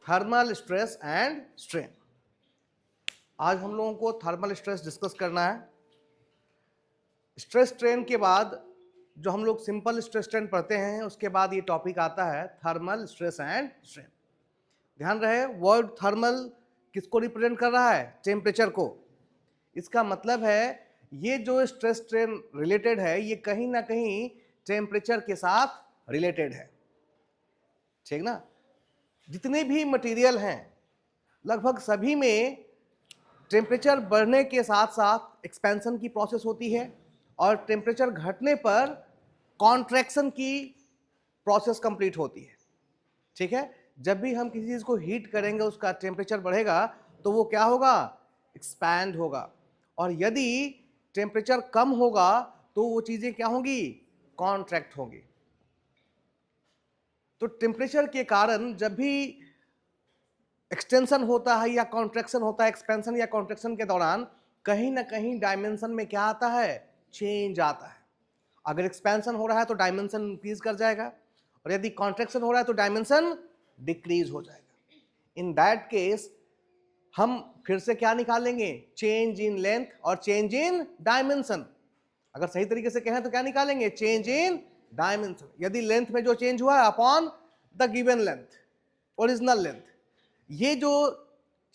Thermal stress and strain. आज हम लोगों को थर्मल स्ट्रेस डिस्कस करना है। स्ट्रेस स्ट्रेन के बाद जो हम लोग सिंपल स्ट्रेस स्ट्रेन पढ़ते हैं उसके बाद ये टॉपिक आता है थर्मल स्ट्रेस एंड स्ट्रेन। ध्यान रहे, वर्ड थर्मल किसको रिप्रेजेंट कर रहा है? टेम्परेचर को। इसका मतलब है ये जो स्ट्रेस स्ट्रेन रिलेटेड है ये कहीं ना कहीं टेम्परेचर के साथ रिलेटेड है, ठीक ना। जितने भी मटेरियल हैं लगभग सभी में टेम्परेचर बढ़ने के साथ साथ एक्सपेंशन की प्रोसेस होती है और टेम्परेचर घटने पर कॉन्ट्रैक्शन की प्रोसेस कंप्लीट होती है, ठीक है। जब भी हम किसी चीज़ को हीट करेंगे उसका टेम्परेचर बढ़ेगा तो वो क्या होगा? एक्सपैंड होगा। और यदि टेम्परेचर कम होगा तो वो चीज़ें क्या होंगी? कॉन्ट्रैक्ट होंगी। तो टेम्परेचर के कारण जब भी एक्सटेंशन होता है या कॉन्ट्रैक्शन होता है, एक्सपेंशन या कॉन्ट्रैक्शन के दौरान कहीं ना कहीं डायमेंशन में क्या आता है? चेंज आता है। अगर एक्सपेंशन हो रहा है तो डायमेंशन इंक्रीज कर जाएगा और यदि कॉन्ट्रैक्शन हो रहा है तो डायमेंशन डिक्रीज हो जाएगा। इन दैट केस हम फिर से क्या निकालेंगे? चेंज इन लेंथ और चेंज इन डायमेंशन। अगर सही तरीके से कहें तो क्या निकालेंगे? Change in dimension. यदि लेंथ में जो चेंज हुआ है upon the given length, original length, ये जो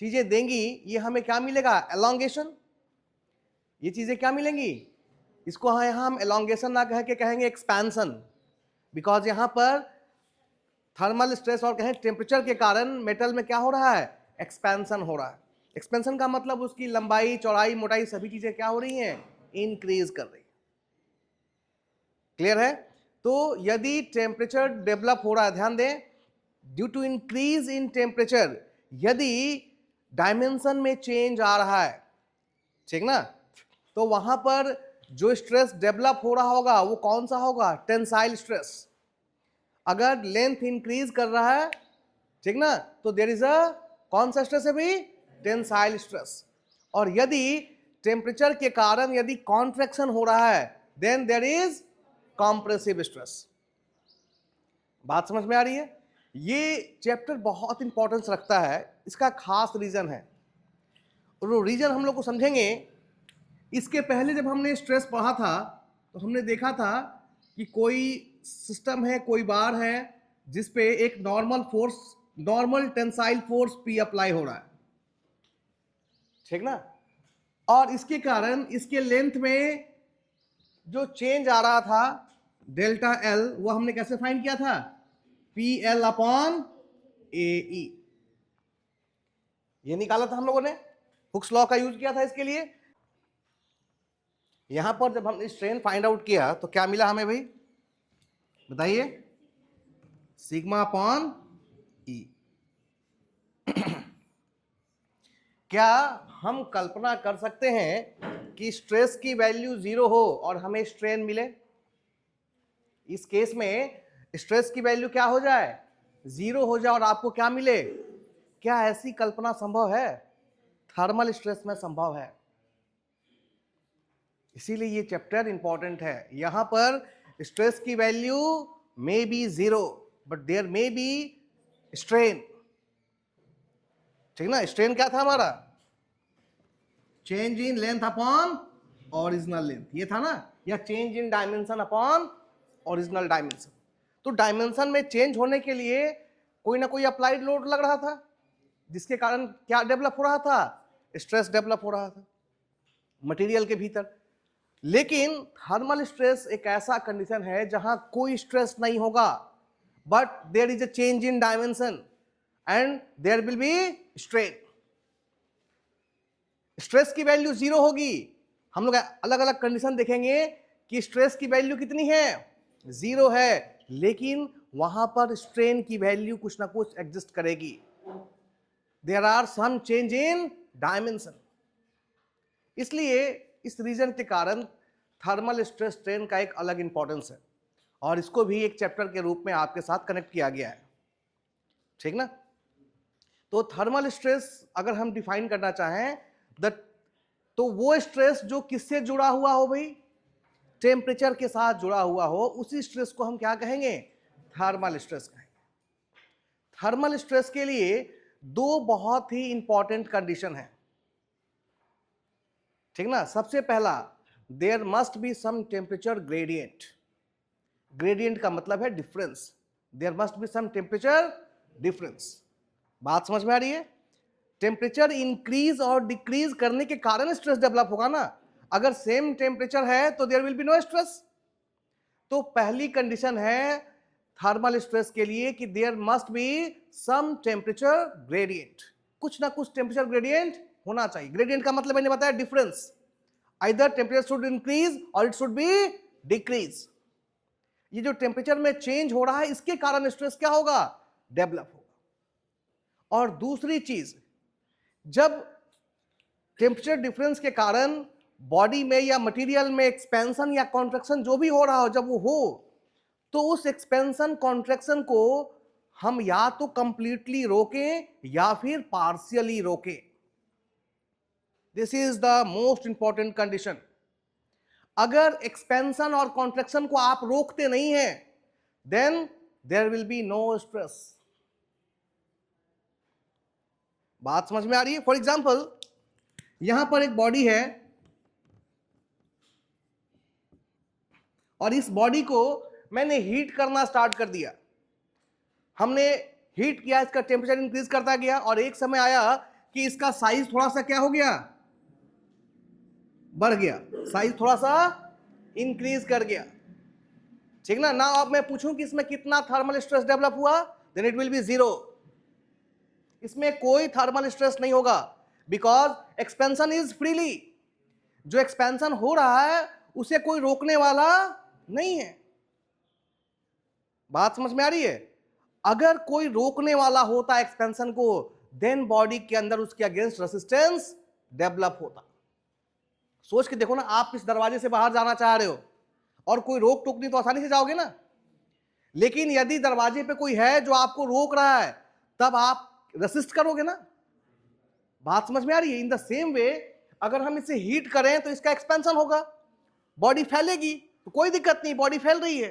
चीजें देंगी ये हमें क्या मिलेगा? एलोंगेशन। ये चीजें क्या मिलेंगी? इसको यहां हम एलोंगेशन ना कह के कहेंगे एक्सपेंशन, बिकॉज यहां पर थर्मल स्ट्रेस और कहें टेम्परेचर के कारण मेटल में क्या हो रहा है? एक्सपेंशन हो रहा है। एक्सपेंशन का मतलब उसकी लंबाई, चौड़ाई, मोटाई सभी चीजें क्या हो रही हैं? इंक्रीज कर रही है। क्लियर है? तो यदि टेम्परेचर डेवलप हो रहा है, ध्यान दें, due to increase in temperature यदि डायमेंशन में चेंज आ रहा है, ठीक ना, तो वहां पर जो स्ट्रेस डेवलप हो रहा होगा वो कौन सा होगा? Tensile stress. अगर लेंथ इंक्रीज कर रहा है, ठीक ना, तो देयर इज अ कौन सा स्ट्रेस है भाई? Tensile stress. और यदि टेम्परेचर के कारण यदि कॉन्ट्रैक्शन हो रहा है then there is compressive stress. बात समझ में आ रही है? ये चैप्टर बहुत इंपॉर्टेंस रखता है, इसका खास रीजन है और वो रीजन हम लोग को समझेंगे। इसके पहले जब हमने स्ट्रेस पढ़ा था तो हमने देखा था कि कोई सिस्टम है, कोई बार है जिसपे एक normal force, normal tensile force P apply हो रहा है, ठीक ना, और इसके कारण इसके लेंथ में जो चेंज आ रहा था डेल्टा L वो हमने कैसे फाइंड किया था? PL upon AE। ये निकाला था हम लोगों ने, हुक्स लॉ का यूज किया था इसके लिए। यहां पर जब हमने स्ट्रेन फाइंड आउट किया तो क्या मिला हमें भाई? बताइए। Sigma upon E। क्या हम कल्पना कर सकते हैं कि स्ट्रेस की वैल्यू 0 हो और हमें स्ट्रेन मिले? इस केस में स्ट्रेस की वैल्यू क्या हो जाए? 0 हो जाए और आपको क्या मिले? क्या ऐसी कल्पना संभव है? थर्मल स्ट्रेस में संभव है। इसीलिए ये चैप्टर इंपॉर्टेंट है। यहां पर स्ट्रेस की value may be 0 but there may be strain, ठीक ना। स्ट्रेन क्या था हमारा? Change in length upon original length, ये था ना, या change in dimension upon original dimension. तो डायमेंशन में चेंज होने के लिए कोई ना कोई अप्लाइड लोड लग रहा था जिसके कारण क्या डेवलप हो रहा था? स्ट्रेस डेवलप हो रहा था मटेरियल के भीतर। लेकिन थर्मल स्ट्रेस एक ऐसा कंडीशन है जहां कोई स्ट्रेस नहीं होगा but there is a change in dimension and there will be strain. Stress की वैल्यू 0 होगी। हम लोग अलग अलग कंडीशन देखेंगे कि स्ट्रेस की वैल्यू कितनी है? 0 है, लेकिन वहां पर स्ट्रेन की वैल्यू कुछ ना कुछ एग्जिस्ट करेगी। There are some change in dimension. इसलिए इस रीजन के कारण थर्मल स्ट्रेस स्ट्रेन का एक अलग इंपॉर्टेंस है और इसको भी एक चैप्टर के रूप में आपके साथ कनेक्ट किया गया है, ठीक ना। तो थर्मल स्ट्रेस अगर हम डिफाइन करना चाहें तो वो स्ट्रेस जो किससे जुड़ा हुआ हो भाई? टेम्परेचर के साथ जुड़ा हुआ हो, उसी स्ट्रेस को हम क्या कहेंगे? थर्मल स्ट्रेस कहेंगे। थर्मल स्ट्रेस के लिए दो बहुत ही इंपॉर्टेंट कंडीशन है, ठीक ना। सबसे पहला, there must be some temperature gradient. Gradient का मतलब है difference. There must be some temperature difference. बात समझ में आ रही है? टेम्परेचर इंक्रीज और डिक्रीज करने के कारण स्ट्रेस डेवलप होगा ना। अगर सेम टेम्परेचर है तो there will be no stress. तो पहली कंडीशन है थर्मल स्ट्रेस के लिए कि there must be some temperature gradient, कुछ ना कुछ टेम्परेचर ग्रेडियंट होना चाहिए। ग्रेडियंट का मतलब मैंने बताया difference, either temperature should increase और इट शुड बी डिक्रीज। ये जो टेम्परेचर में चेंज हो रहा है इसके कारण स्ट्रेस क्या होगा? डेवलप होगा। और दूसरी चीज, जब टेम्परेचर डिफरेंस के कारण बॉडी में या मटेरियल में एक्सपेंशन या कॉन्ट्रैक्शन जो भी हो रहा हो, जब वो हो तो उस एक्सपेंशन कॉन्ट्रैक्शन को हम या तो कंप्लीटली रोकें या फिर पार्शियली रोकें। This is the most important condition. अगर एक्सपेंशन और कॉन्ट्रैक्शन को आप रोकते नहीं हैं, then there will be no stress. बात समझ में आ रही है? फॉर एग्जाम्पल, यहां पर एक बॉडी है और इस बॉडी को मैंने हीट करना स्टार्ट कर दिया। हमने हीट किया, इसका टेम्परेचर इंक्रीज करता गया और एक समय आया कि इसका साइज थोड़ा सा क्या हो गया? बढ़ गया, साइज थोड़ा सा इंक्रीज कर गया, ठीक ना। ना अब मैं पूछूं कि इसमें कितना थर्मल स्ट्रेस डेवलप हुआ, देन इट विल बी 0। इसमें कोई थर्मल स्ट्रेस नहीं होगा, बिकॉज एक्सपेंशन इज फ्रीली। जो एक्सपेंशन हो रहा है उसे कोई रोकने वाला नहीं है। बात समझ में आ रही है? अगर कोई रोकने वाला होता एक्सपेंशन को, देन बॉडी के अंदर उसके अगेंस्ट रेसिस्टेंस डेवलप होता। सोच के देखो ना, आप इस दरवाजे से बाहर जाना चाह रहे हो और कोई रोक टोक नहीं तो आसानी से जाओगे ना। लेकिन यदि दरवाजे पे कोई है जो आपको रोक रहा है, तब आप रेसिस्ट करोगे ना। बात समझ में आ रही है? इन द सेम वे, अगर हम इसे हीट करें तो इसका एक्सपेंशन होगा, बॉडी फैलेगी, तो कोई दिक्कत नहीं, बॉडी फैल रही है,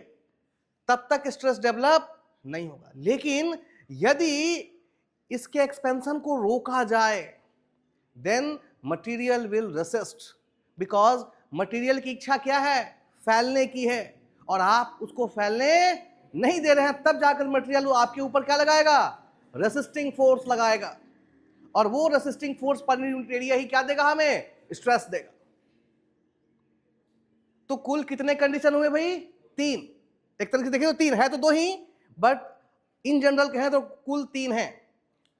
तब तक स्ट्रेस डेवलप नहीं होगा। लेकिन यदि इसके एक्सपेंशन को रोका जाए, then material will resist, because material की इच्छा क्या है? फैलने की है, और आप उसको फैलने नहीं दे रहे हैं। तब जाकर मटेरियल आपके ऊपर क्या लगाएगा? रेसिस्टिंग फोर्स लगाएगा, और वो रेसिस्टिंग फोर्स पर यूनिट एरिया ही क्या देगा? हमें स्ट्रेस देगा। तो कुल कितने कंडीशन हुए भाई? 3। एक तरह से देखिए तो 3 है, तो 2 ही, बट इन जनरल कहें तो कुल 3 है।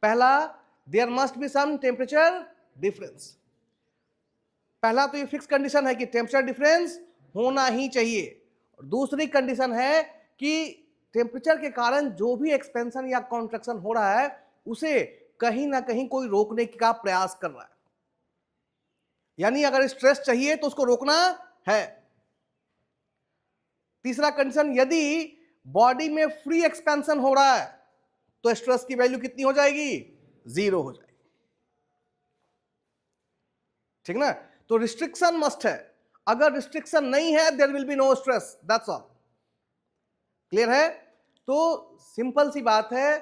पहला, there must be some temperature difference. पहला तो ये फिक्स कंडीशन है कि टेम्परेचर डिफरेंस होना ही चाहिए। और दूसरी कंडीशन है कि टेम्परेचर के कारण जो भी एक्सपेंशन या कॉन्ट्रैक्शन हो रहा है उसे कहीं ना कहीं कोई रोकने का प्रयास कर रहा है। यानी अगर स्ट्रेस चाहिए तो उसको रोकना है। तीसरा कंडीशन, यदि बॉडी में फ्री एक्सपेंशन हो रहा है तो स्ट्रेस की वैल्यू कितनी हो जाएगी? 0 हो जाएगी, ठीक ना। तो रिस्ट्रिक्शन मस्ट है। अगर रिस्ट्रिक्शन नहीं है, there will be no stress, that's all. Clear है? तो सिंपल सी बात है,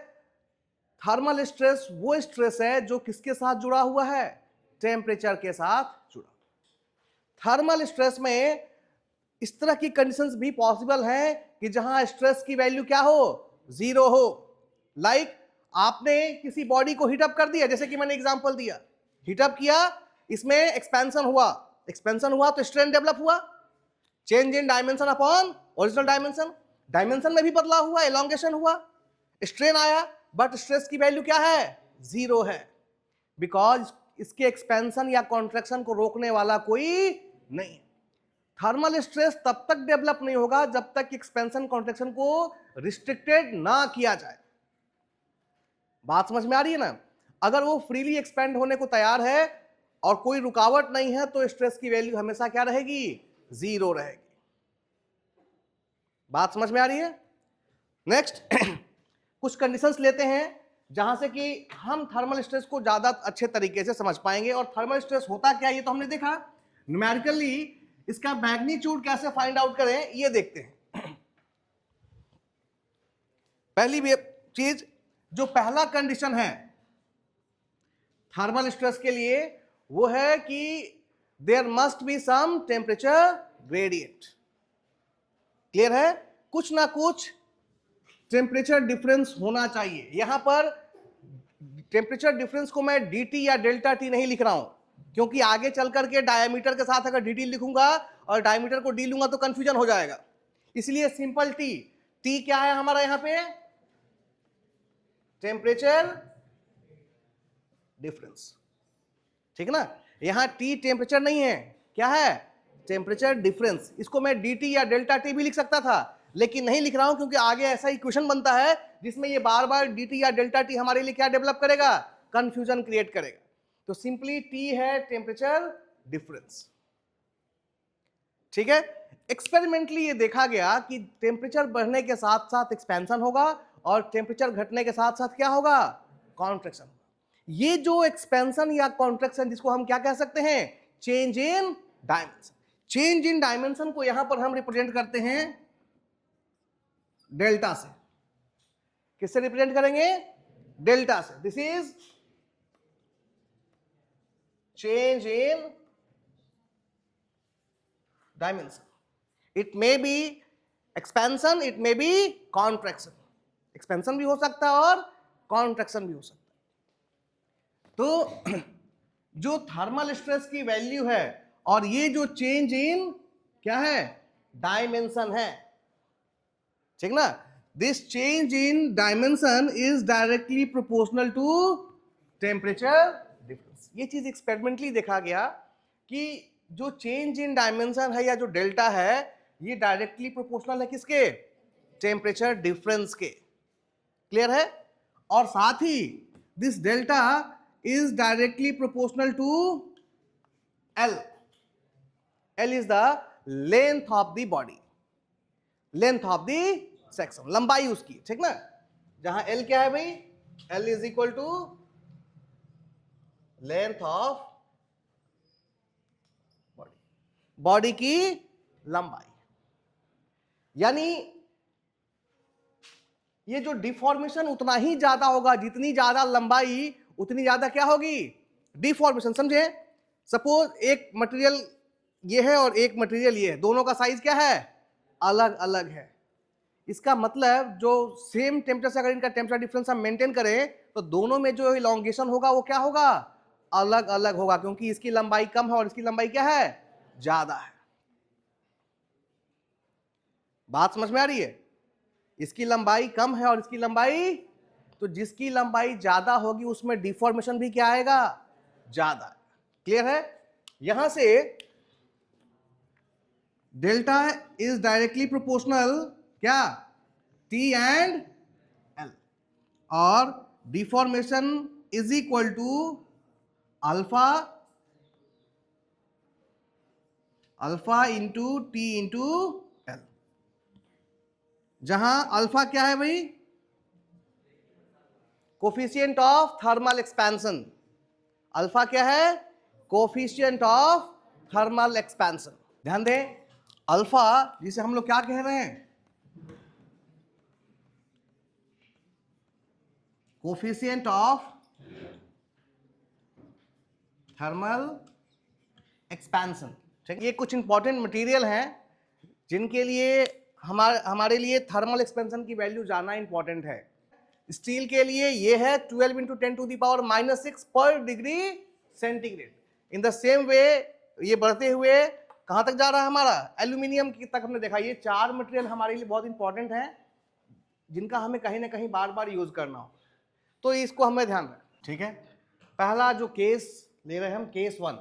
थर्मल स्ट्रेस वो स्ट्रेस है जो किसके साथ जुड़ा हुआ है? टेम्परेचर के साथ जुड़ा। थर्मल स्ट्रेस में इस तरह की कंडीशंस भी पॉसिबल हैं कि जहां स्ट्रेस की वैल्यू क्या हो? 0 हो। लाइक आपने किसी बॉडी को हीटअप कर दिया, जैसे कि मैंने एग्जांपल दिया, हीटअप किया, इसमें एक्सपेंशन हुआ, एक्सपेंशन हुआ तो स्ट्रेन डेवलप हुआ, change in dimension upon original dimension, dimension में भी बदलाव हुआ, एलोंगेशन हुआ, स्ट्रेन आया, बट स्ट्रेस की वैल्यू क्या है? 0 है, बिकॉज इसके एक्सपेंशन या कॉन्ट्रैक्शन को रोकने वाला कोई नहीं। थर्मल स्ट्रेस तब तक डेवलप नहीं होगा जब तक एक्सपेंशन कॉन्ट्रैक्शन को रिस्ट्रिक्टेड ना किया जाए। बात समझ में आ रही है ना? अगर वो फ्रीली एक्सपेंड होने को तैयार है और कोई रुकावट नहीं है तो स्ट्रेस की वैल्यू हमेशा क्या रहेगी? 0 रहेगी। बात समझ में आ रही है? नेक्स्ट कुछ कंडीशंस लेते हैं जहां से कि हम थर्मल स्ट्रेस को ज्यादा अच्छे तरीके से समझ पाएंगे। और थर्मल स्ट्रेस होता क्या है ये तो हमने देखा, न्यूमेरिकली इसका मैग्नीट्यूड कैसे फाइंड आउट करें ये देखते हैं। पहली चीज, जो पहला कंडीशन है थर्मल स्ट्रेस के लिए वो है कि there must be some temperature gradient. Clear है? कुछ ना कुछ टेम्परेचर डिफरेंस होना चाहिए। यहां पर टेम्परेचर डिफरेंस को मैं dt या डेल्टा टी नहीं लिख रहा हूं, क्योंकि आगे चल करके डायमीटर के साथ अगर dt लिखूंगा और डायमीटर को d लूंगा तो कंफ्यूजन हो जाएगा। इसलिए सिंपल t क्या है हमारा यहां पे? Temperature difference. ठीक ना? यहां t टेम्परेचर नहीं है, क्या है? Temperature difference. इसको मैं dt या डेल्टा टी भी लिख सकता था, लेकिन नहीं लिख रहा हूं क्योंकि आगे ऐसा इक्वेशन बनता है जिसमें ये बार बार dt या डेल्टा टी हमारे लिए क्या डेवलप करेगा? कंफ्यूजन क्रिएट करेगा। तो सिंपली t है टेम्परेचर डिफरेंस। ठीक है? एक्सपेरिमेंटली ये देखा गया कि टेम्परेचर बढ़ने के साथ साथ एक्सपेंशन होगा और टेम्परेचर घटने के साथ साथ क्या होगा? कॉन्ट्रैक्शन। ये जो एक्सपेंशन या कॉन्ट्रैक्शन जिसको हम क्या कह सकते हैं? Change in dimension. Change in dimension को यहां पर हम रिप्रेजेंट करते हैं डेल्टा से। किससे रिप्रेजेंट करेंगे? डेल्टा से। This is change in dimension. It may be expansion, it may be contraction. Expansion भी हो सकता है और कॉन्ट्रैक्शन भी हो सकता है। तो जो थर्मल स्ट्रेस की वैल्यू है और ये जो चेंज इन क्या है? डायमेंशन है। ठीक ना? This change in dimension is directly proportional to temperature difference. ये चीज एक्सपेरिमेंटली देखा गया कि जो चेंज इन डायमेंशन है या जो डेल्टा है ये डायरेक्टली प्रोपोर्शनल है किसके? टेम्परेचर डिफरेंस के। क्लियर है? और साथ ही this delta is directly proportional to L. L is the length of the body, length of the section, लंबाई उसकी। ठीक ना? जहां L क्या है भाई? L is equal to length of body, body की लंबाई। यानी ये जो डिफॉर्मेशन उतना ही ज्यादा होगा, जितनी ज्यादा लंबाई उतनी ज्यादा क्या होगी? डिफॉर्मेशन। समझे? सपोज एक मटेरियल ये है और एक मटेरियल ये है, दोनों का साइज क्या है? अलग अलग है। इसका मतलब जो सेम टेम्परेचर से अगर इनका टेम्परेचर डिफरेंस हम मेंटेन करें तो दोनों में जो इलॉन्गेशन होगा वो क्या होगा? अलग अलग होगा, क्योंकि इसकी लंबाई कम है और इसकी लंबाई क्या है? ज्यादा है। बात समझ में आ रही है? इसकी लंबाई कम है और इसकी लंबाई, तो जिसकी लंबाई ज्यादा होगी उसमें डिफॉर्मेशन भी क्या आएगा? ज्यादा। क्लियर है? यहां से डेल्टा इज डायरेक्टली प्रोपोर्शनल क्या? टी एंड एल, और deformation is equal to alpha, alpha into T into L. जहां अल्फा क्या है भाई? Coefficient of thermal expansion. Alpha क्या है? Coefficient of thermal expansion. ध्यान दें, अल्फा जिसे हम लोग क्या कह रहे हैं? Coefficient of thermal expansion. ठीक, ये कुछ इंपॉर्टेंट मटेरियल हैं जिनके लिए हमारे लिए थर्मल एक्सपेंशन की वैल्यू जानना इंपॉर्टेंट है। स्टील के लिए ये है 12 इंटू 10⁻⁻6 पर degree centigrade. In the same way ये बढ़ते हुए कहां तक जा रहा है हमारा? एल्यूमिनियम तक हमने देखा। ये चार मटेरियल हमारे लिए बहुत इंपॉर्टेंट है जिनका हमें कहीं ना कहीं बार बार यूज करना हो, तो इसको हमें ध्यान रखें। ठीक है? पहला जो केस ले रहे हैं हम, केस 1,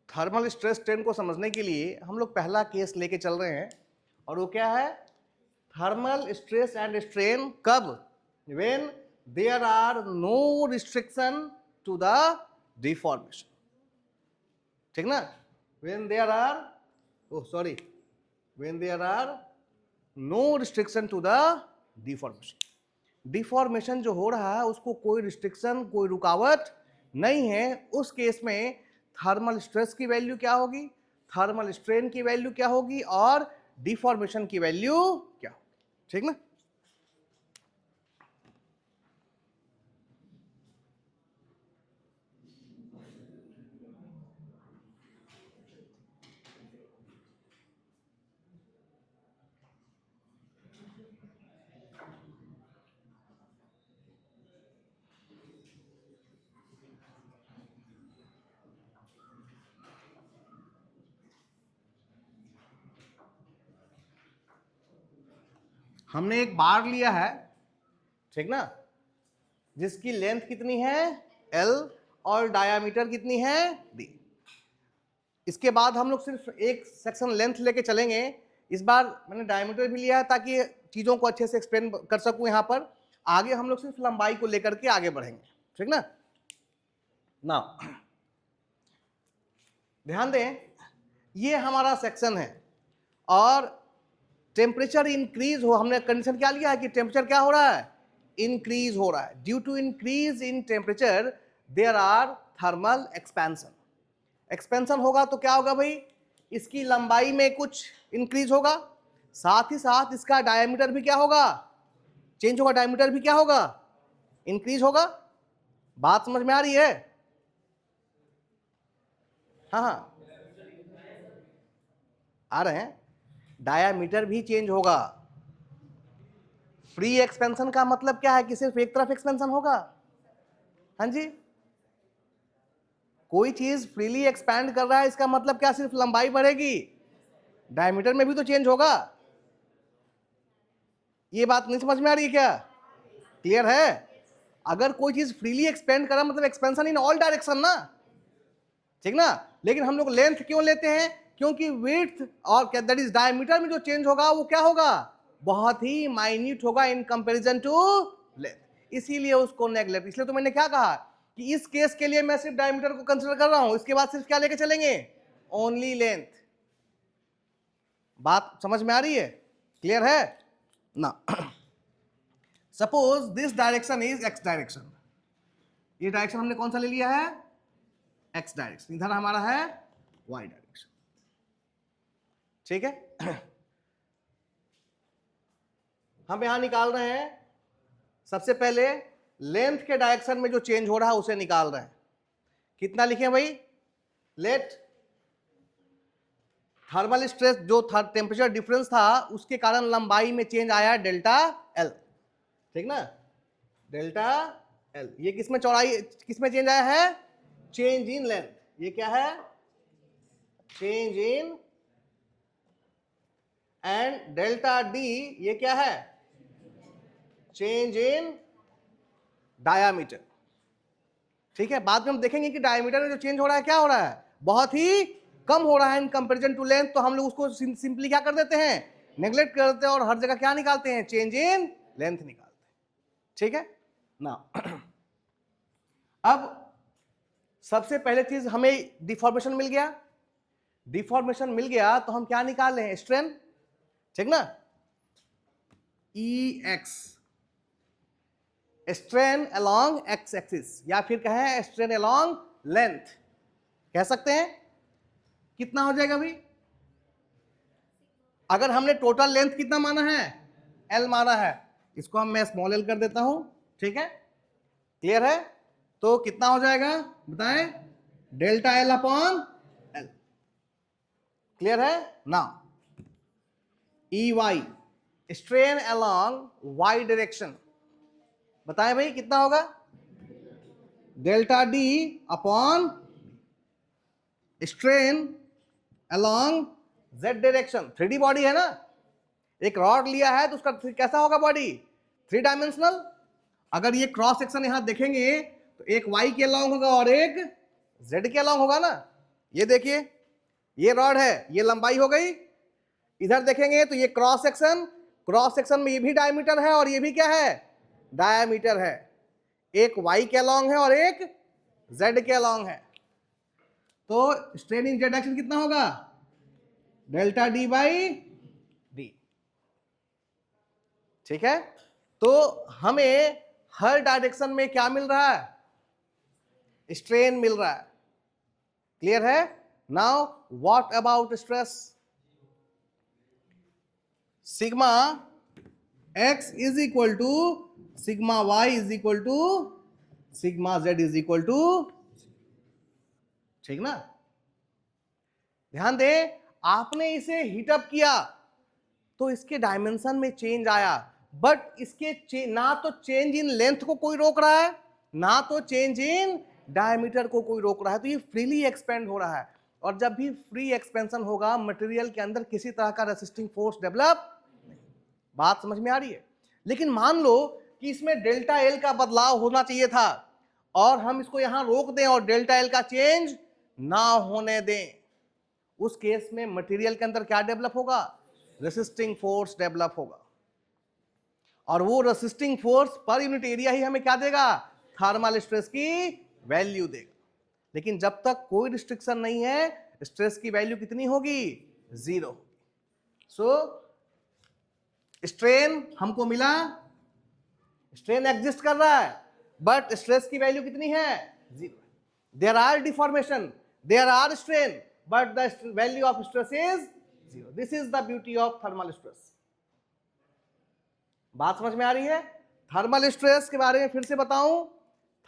थर्मल स्ट्रेस स्ट्रेन को समझने के लिए हम लोग पहला केस लेके चल रहे हैं, और वो क्या है? थर्मल स्ट्रेस एंड स्ट्रेन कब? When there are no restriction to the deformation. ठीक ना? When there are, oh sorry, when there are no restriction to the deformation. Deformation जो हो रहा है उसको कोई रिस्ट्रिक्शन, कोई रुकावट नहीं है, उस केस में थर्मल स्ट्रेस की वैल्यू क्या होगी, थर्मल स्ट्रेन की वैल्यू क्या होगी, और डिफॉर्मेशन की वैल्यू क्या होगी। ठीक ना? हमने एक बार लिया है, ठीक ना, जिसकी लेंथ कितनी है L और डायामीटर कितनी है D। इसके बाद हम लोग सिर्फ एक सेक्शन लेंथ लेके चलेंगे। इस बार मैंने डायमीटर भी लिया है ताकि चीजों को अच्छे से एक्सप्लेन कर सकूं। यहां पर आगे हम लोग सिर्फ लंबाई को लेकर के आगे बढ़ेंगे, ठीक ना। ध्यान दें, ये हमारा सेक्शन है और टेम्परेचर इंक्रीज हो, हमने कंडीशन क्या लिया है कि टेम्परेचर क्या हो रहा है, इंक्रीज हो रहा है। Due to increase in temperature there are thermal expansion. Expansion होगा तो क्या होगा भाई, इसकी लंबाई में कुछ इंक्रीज होगा, साथ ही साथ इसका डायमीटर भी क्या होगा, चेंज होगा। डायमीटर भी क्या होगा, इंक्रीज होगा। बात समझ में आ रही है? हाँ आ रहे हैं। डायामीटर भी चेंज होगा। फ्री एक्सपेंशन का मतलब क्या है कि सिर्फ एक तरफ एक्सपेंशन होगा। हाँ जी, कोई चीज फ्रीली एक्सपैंड कर रहा है, इसका मतलब क्या सिर्फ लंबाई बढ़ेगी, डायमीटर में भी तो चेंज होगा। ये बात नहीं समझ में आ रही है क्या? क्लियर है? अगर कोई चीज फ्रीली एक्सपेंड कर रहा मतलब एक्सपेंशन इन ऑल डायरेक्शन ना, ठीक ना। लेकिन हम लोग लेंथ क्यों लेते हैं, क्योंकि विड्थ और दैट इज डायमीटर में जो चेंज होगा वो क्या होगा, बहुत ही माइन्यूट होगा इन कंपैरिजन टू लेंथ, इसीलिए उसको नेगलेक्ट। इसलिए तो मैंने क्या कहा कि इस केस के लिए मैं सिर्फ डायमीटर को कंसीडर कर रहा हूं, इसके बाद सिर्फ क्या लेके चलेंगे, ओनली लेंथ। बात समझ में आ रही है? क्लियर है ना। Suppose this direction is x direction, ये डायरेक्शन हमने कौन सा ले लिया है, एक्स डायरेक्शन, इधर हमारा है वाई डायरेक्शन, ठीक है। हम यहां निकाल रहे हैं, सबसे पहले लेंथ के डायरेक्शन में जो चेंज हो रहा है उसे निकाल रहे हैं। कितना लिखे भाई, लेट थर्मल स्ट्रेस जो टेम्परेचर डिफरेंस था उसके कारण लंबाई में चेंज आया डेल्टा एल, ठीक ना, डेल्टा एल। ये किसमें चौड़ाई, किसमें चेंज आया है, चेंज इन लेंथ। ये क्या है, change in, and delta D ये क्या है, चेंज इन डायामीटर, ठीक है। बाद में हम देखेंगे कि डायमीटर में जो चेंज हो रहा है क्या हो रहा है, बहुत ही कम हो रहा है इन कंपैरिजन टू लेंथ, तो हम लोग उसको सिंपली क्या कर देते हैं, नेग्लेक्ट कर देते हैं और हर जगह क्या निकालते हैं, चेंज इन लेंथ निकालते हैं, ठीक है ना। अब सबसे पहले चीज हमें डिफॉर्मेशन मिल गया, डिफॉर्मेशन मिल गया तो हम क्या निकाल रहे हैं, स्ट्रेन, ठीक ना, e x, strain along X axis, या फिर कहें स्ट्रेन अलोंग लेंथ कह सकते हैं। कितना हो जाएगा भाई, अगर हमने टोटल लेंथ कितना माना है, एल माना है, इसको हम मैं स्मॉल एल कर देता हूं, ठीक है, क्लियर है। तो कितना हो जाएगा बताएं, delta L upon L, clear है ना। E Y, strain along Y direction, बताएं भाई कितना होगा, delta D upon strain along Z direction. 3D body है ना, एक रॉड लिया है तो उसका कैसा होगा बॉडी, 3 डायमेंशनल। अगर ये क्रॉस सेक्शन यहां देखेंगे तो एक वाई के अलोंग होगा और एक जेड के अलोंग होगा ना। ये देखिए, ये रॉड है, ये लंबाई हो गई, इधर देखेंगे तो ये क्रॉस सेक्शन, क्रॉस सेक्शन में ये भी डायमीटर है और ये भी क्या है, डायमीटर है। एक वाई के अलोंग है और एक जेड के अलोंग है, तो स्ट्रेन इन जेड डायरेक्शन कितना होगा, डेल्टा डी बाई डी, ठीक है। तो हमें हर डायरेक्शन में क्या मिल रहा है, स्ट्रेन मिल रहा है, क्लियर है। Now what about stress, sigma x is equal to sigma y is equal to sigma z is equal to, ठीक ना। ध्यान दें, आपने इसे हीटअप किया तो इसके डायमेंशन में चेंज आया, बट इसके ना तो चेंज इन लेंथ को कोई रोक रहा है, ना तो चेंज इन डायमीटर को कोई रोक रहा है, तो ये फ्रीली एक्सपेंड हो रहा है। और जब भी फ्री एक्सपेंशन होगा मटेरियल के अंदर किसी तरह का रेसिस्टिंग फोर्स डेवलप नहीं। बात समझ में आ रही है? लेकिन मान लो कि इसमें डेल्टा एल का बदलाव होना चाहिए था और हम इसको यहां रोक दें और डेल्टा एल का चेंज ना होने दें, उस केस में मटेरियल के अंदर क्या डेवलप होगा? रेसिस्टिंग फोर्स डेवलप होगा, और वो रेसिस्टिंग फोर्स पर यूनिट एरिया ही हमें क्या देगा? थर्मल स्ट्रेस की वैल्यू देगा। लेकिन जब तक कोई रिस्ट्रिक्शन नहीं है, स्ट्रेस की वैल्यू कितनी होगी? 0। सो स्ट्रेन हमको मिला, स्ट्रेन एग्जिस्ट कर रहा है, बट स्ट्रेस की वैल्यू कितनी है? 0। There are deformation, there are strain, but the value of stress is 0। This is the beauty of thermal stress. बात समझ में आ रही है? थर्मल स्ट्रेस के बारे में फिर से बताऊं,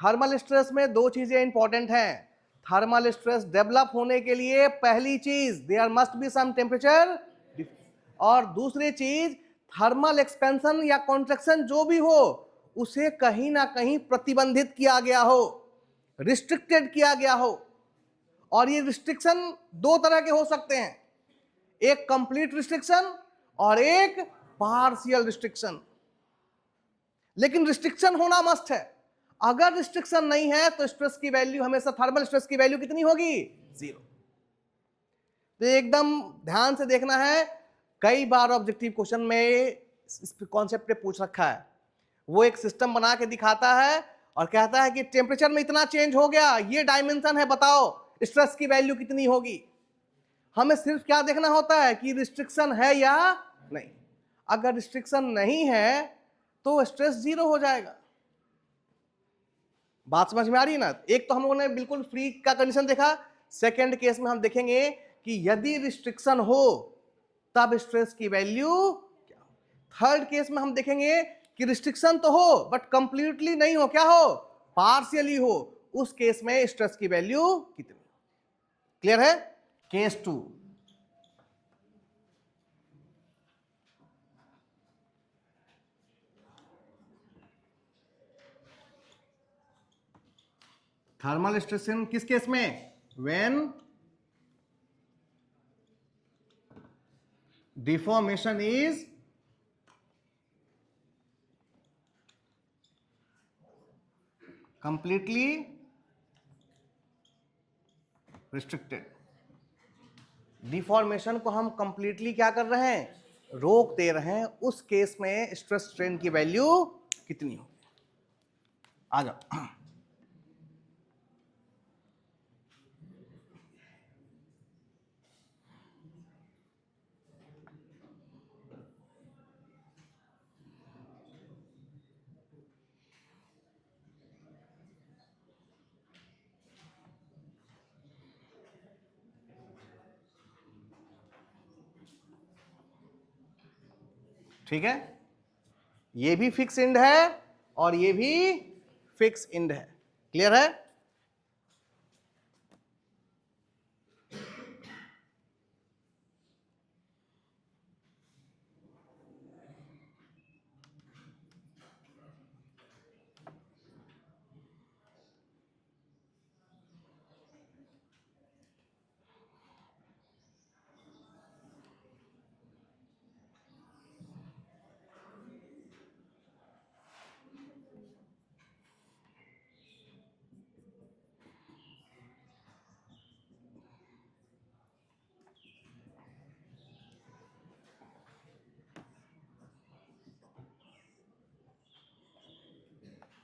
थर्मल स्ट्रेस में दो चीजें इंपॉर्टेंट हैं। थर्मल स्ट्रेस डेवलप होने के लिए पहली चीज, there must be some temperature, और दूसरी चीज, थर्मल एक्सपेंशन या कॉन्ट्रैक्शन जो भी हो, उसे कहीं ना कहीं प्रतिबंधित किया गया हो, रिस्ट्रिक्टेड किया गया हो। और ये रिस्ट्रिक्शन दो तरह के हो सकते हैं, एक कंप्लीट रिस्ट्रिक्शन और एक पार्शियल रिस्ट्रिक्शन। लेकिन रिस्ट्रिक्शन होना मस्ट है। अगर रिस्ट्रिक्शन नहीं है तो स्ट्रेस की वैल्यू हमेशा, थर्मल स्ट्रेस की वैल्यू कितनी होगी? 0। तो एकदम ध्यान से देखना है, कई बार ऑब्जेक्टिव क्वेश्चन में इस कॉन्सेप्ट पे पूछ रखा है। वो एक सिस्टम बना के दिखाता है और कहता है कि टेम्परेचर में इतना चेंज हो गया, ये डायमेंशन है, बताओ स्ट्रेस की वैल्यू कितनी होगी। हमें सिर्फ क्या देखना होता है कि रिस्ट्रिक्शन है या नहीं। अगर रिस्ट्रिक्शन नहीं है तो स्ट्रेस 0 हो जाएगा। बात समझ में आ रही है ना? एक तो हम लोगों ने बिल्कुल फ्री का कंडीशन देखा, सेकेंड केस में हम देखेंगे कि यदि रिस्ट्रिक्शन हो तब स्ट्रेस की वैल्यू क्या हो। थर्ड केस में हम देखेंगे कि रिस्ट्रिक्शन तो हो बट कंप्लीटली नहीं हो, क्या हो? पार्शियली हो। उस केस में स्ट्रेस की वैल्यू कितनी? क्लियर है? केस 2, थर्मल रिस्ट्रिक्शन किस केस में? When deformation is completely restricted। Deformation को हम कंप्लीटली क्या कर रहे हैं? रोक दे रहे हैं। उस केस में स्ट्रेस स्ट्रेन की वैल्यू कितनी होगी? आ जाओ। ठीक है, ये भी फिक्स इंड है और ये भी फिक्स इंड है। क्लियर है?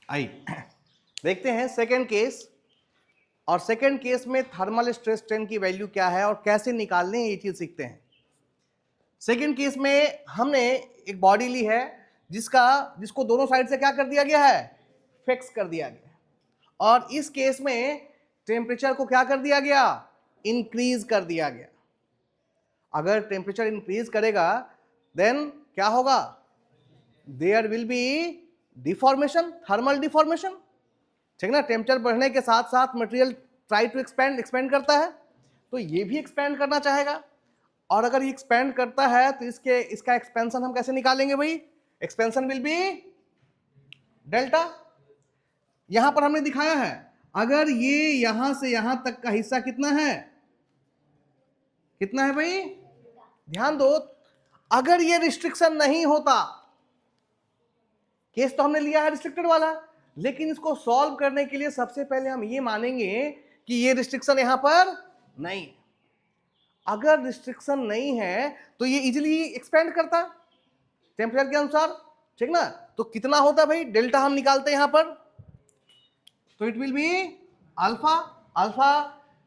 आई देखते हैं सेकेंड केस। और सेकेंड केस में थर्मल स्ट्रेस स्ट्रेन की वैल्यू क्या है और कैसे निकालने हैं, ये चीज सीखते हैं। सेकेंड केस में हमने एक बॉडी ली है जिसको दोनों साइड से क्या कर दिया गया है? फिक्स कर दिया गया। और इस केस में टेम्परेचर को क्या कर दिया गया? इंक्रीज कर दिया गया। अगर टेम्परेचर इंक्रीज करेगा देन क्या होगा? There will be deformation, thermal deformation. ठीक ना? टेम्परेचर बढ़ने के साथ साथ मटेरियल ट्राई टू एक्सपेंड करता है, तो ये भी एक्सपेंड करना चाहेगा। और अगर ये एक्सपेंड करता है तो इसका एक्सपेंशन हम कैसे निकालेंगे भाई? Expansion will be delta. यहां पर हमने दिखाया है, अगर ये यहां से यहां तक का हिस्सा कितना है? कितना है भाई? ध्यान दो, अगर ये रिस्ट्रिक्शन नहीं होता केस तो हमने लिया है रिस्ट्रिक्टेड वाला, लेकिन इसको सॉल्व करने के लिए सबसे पहले हम ये मानेंगे कि ये रिस्ट्रिक्शन यहां पर नहीं। अगर रिस्ट्रिक्शन नहीं है तो ये इजीली एक्सपेंड करता टेम्परेचर के अनुसार, ठीक ना। तो कितना होता भाई, डेल्टा हम निकालते हैं यहां पर, तो it will be alpha. Alpha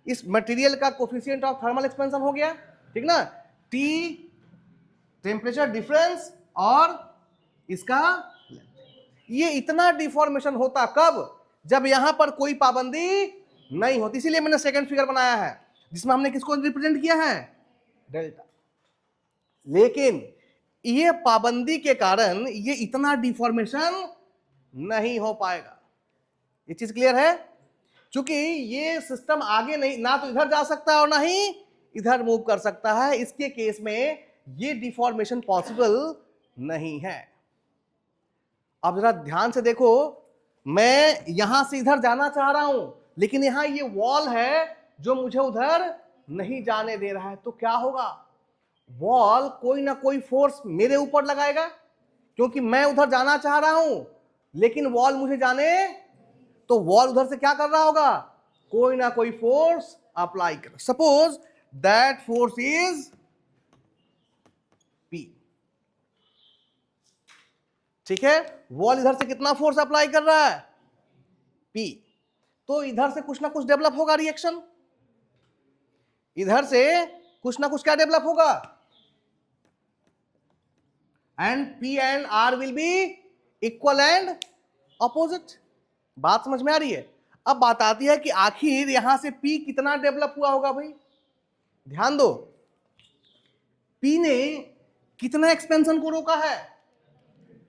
इस मटेरियल का कोफिशिएंट ऑफ थर्मल एक्सपेंशन हो गया, ठीक ना। टी टेम्परेचर डिफरेंस और इसका ये इतना डिफॉर्मेशन होता कब, जब यहां पर कोई पाबंदी नहीं होती। इसीलिए मैंने सेकंड फिगर बनाया है जिसमें हमने किसको रिप्रेजेंट किया है, डेल्टा। लेकिन ये पाबंदी के कारण ये इतना डिफॉर्मेशन नहीं हो पाएगा। ये चीज क्लियर है, क्योंकि ये सिस्टम आगे नहीं, ना तो इधर जा सकता है और ना ही इधर मूव कर सकता है। इसके केस में ये डिफॉर्मेशन पॉसिबल नहीं है। अब जरा ध्यान से देखो, मैं यहां से इधर जाना चाह रहा हूं, लेकिन यहां ये वॉल है जो मुझे उधर नहीं जाने दे रहा है। तो क्या होगा, वॉल कोई ना कोई फोर्स मेरे ऊपर लगाएगा, क्योंकि मैं उधर जाना चाह रहा हूं लेकिन वॉल मुझे जाने, तो वॉल उधर से क्या कर रहा होगा, कोई ना कोई फोर्स अप्लाई कर। Suppose that force is P, ठीक है। वॉल इधर से कितना फोर्स अप्लाई कर रहा है, P। तो इधर से कुछ ना कुछ डेवलप होगा रिएक्शन, इधर से कुछ ना कुछ क्या डेवलप होगा, and P and R will be equal and opposite. बात समझ में आ रही है। अब बात आती है कि आखिर यहां से P कितना डेवलप हुआ होगा भाई, ध्यान दो। P ने कितना एक्सपेंशन को रोका है,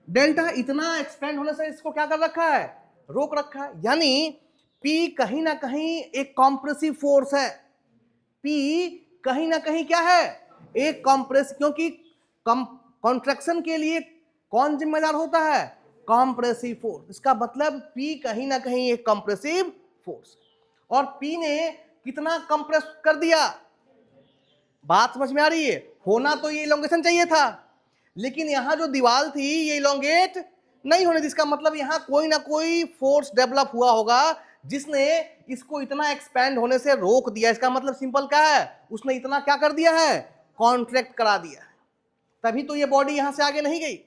डेल्टा। इतना एक्सपेंड होने से इसको क्या कर रखा है, रोक रखा है। यानी P कहीं ना कहीं एक कॉम्प्रेसिव फोर्स है। P कहीं ना कहीं क्या है, एक कॉम्प्रेस, क्योंकि कॉन्ट्रैक्शन के लिए कौन जिम्मेदार होता है, कॉम्प्रेसिव फोर्स। इसका मतलब P कहीं ना कहीं एक कॉम्प्रेसिव फोर्स, और P ने कितना कंप्रेस कर दिया। बात समझ में आ रही है। होना तो ये इलोंगेशन चाहिए था, लेकिन यहां जो दीवार थी ये इलोंगेट नहीं होने दी। इसका मतलब यहां कोई ना कोई फोर्स डेवलप हुआ होगा जिसने इसको इतना एक्सपैंड होने से रोक दिया। इसका मतलब सिंपल क्या है, उसने इतना क्या कर दिया है, कॉन्ट्रैक्ट करा दिया है। तभी तो ये बॉडी यहां से आगे नहीं गई।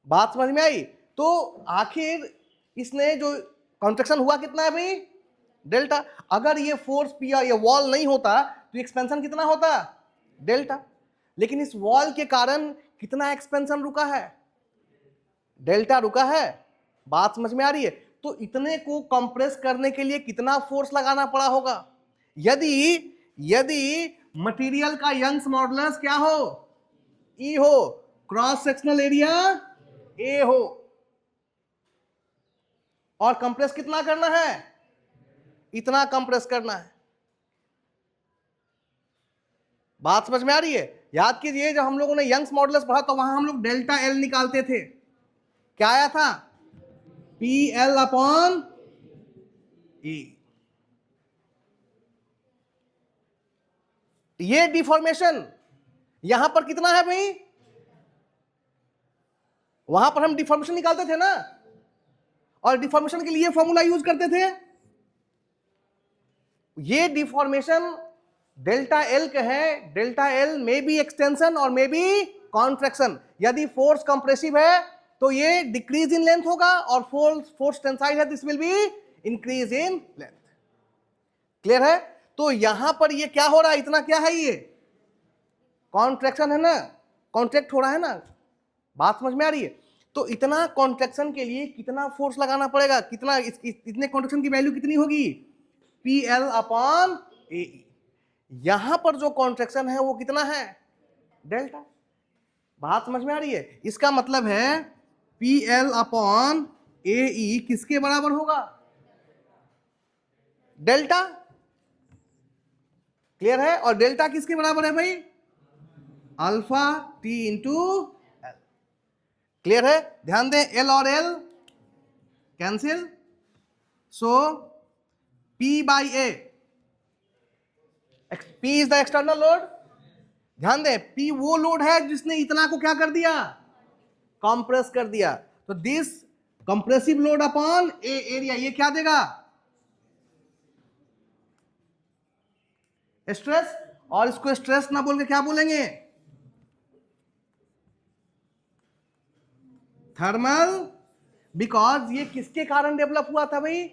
बात समझ में आई। तो आखिर इसने जो कॉन्ट्रैक्शन हुआ कितना है भाई, डेल्टा। अगर ये फोर्स P या ये वॉल नहीं होता तो एक्सपेंशन कितना होता, डेल्टा। लेकिन इस वॉल के कारण कितना एक्सपेंशन रुका है, डेल्टा रुका है। बात समझ में आ रही है। तो इतने को कंप्रेस करने के लिए कितना फोर्स लगाना पड़ा होगा। यदि मटेरियल का यंग्स मॉडुलस क्या हो, E हो, क्रॉस सेक्शनल एरिया A हो, और कंप्रेस कितना करना है, इतना कंप्रेस करना है। बात समझ में आ रही है। याद कीजिए जब हम लोगों ने यंग्स मॉडुलस पढ़ा तो वहां हम लोग डेल्टा L निकालते थे। क्या आया था, PL अपॉन E। ये डिफॉर्मेशन यहां पर कितना है भाई, वहां पर हम डिफॉर्मेशन निकालते थे ना, और डिफॉर्मेशन के लिए फॉर्मूला यूज करते थे। ये डिफॉर्मेशन डेल्टा एल का है। डेल्टा एल में बी एक्सटेंशन और में बी कॉन्ट्रैक्शन। यदि फोर्स कंप्रेसिव है तो ये डिक्रीज इन लेंथ होगा, और फोर्स टेंसाइल है this will be increase in length. Clear है। तो यहां पर ये क्या हो रहा है, इतना क्या है, ये कॉन्ट्रैक्शन है ना, कॉन्ट्रैक्ट हो रहा है ना। बात समझ में आ रही है। तो इतना कॉन्ट्रैक्शन के लिए कितना फोर्स लगाना पड़ेगा, कितना इतने कॉन्ट्रैक्शन की वैल्यू कितनी होगी, PL अपॉन AE। यहां पर जो कॉन्ट्रैक्शन है वो कितना है, डेल्टा। बात समझ में आ रही है। इसका मतलब है PL अपॉन AE किसके बराबर होगा, डेल्टा। क्लियर है। और डेल्टा किसके बराबर है भाई, alpha T into L। Clear है। ध्यान दें, L और L cancel, so P by A, P is the external load. ध्यान दें, P वो लोड है जिसने इतना को क्या कर दिया, कंप्रेस कर दिया। तो this compressive load upon A area, ये क्या देगा? स्ट्रेस। और इसको स्ट्रेस ना बोल के क्या बोलेंगे? थर्मल। बिकॉज ये किसके कारण डेवलप हुआ था भाई?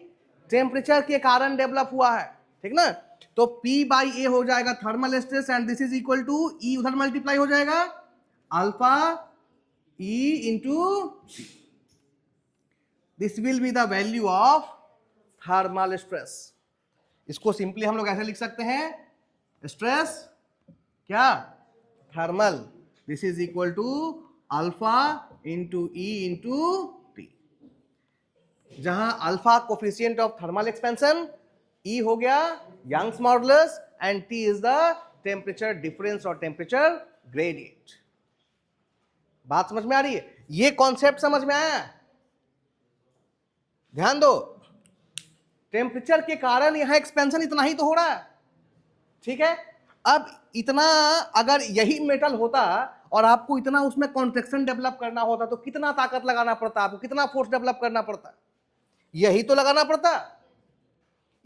टेम्परेचर के कारण डेवलप हुआ है, ठीक ना। तो P बाई ए हो जाएगा thermal stress and this is equal to E, उधर मल्टीप्लाई हो जाएगा alpha E into, this will be the value of thermal stress. इसको सिंपली हम लोग ऐसे लिख सकते हैं, स्ट्रेस क्या? Thermal, this is equal to alpha into E into T, जहां alpha coefficient of thermal expansion, E हो गया Young's modulus and T is the temperature difference और टेम्परेचर ग्रेडियंट। बात समझ में आ रही है? ये कॉन्सेप्ट समझ में आया? ध्यान दो, टेम्परेचर के कारण यहां एक्सपेंशन इतना ही तो हो रहा है, ठीक है। अब इतना अगर यही मेटल होता और आपको इतना उसमें कॉन्ट्रैक्शन डेवलप करना होता तो कितना ताकत लगाना पड़ता, आपको कितना फोर्स डेवलप करना पड़ता? यही तो लगाना पड़ता।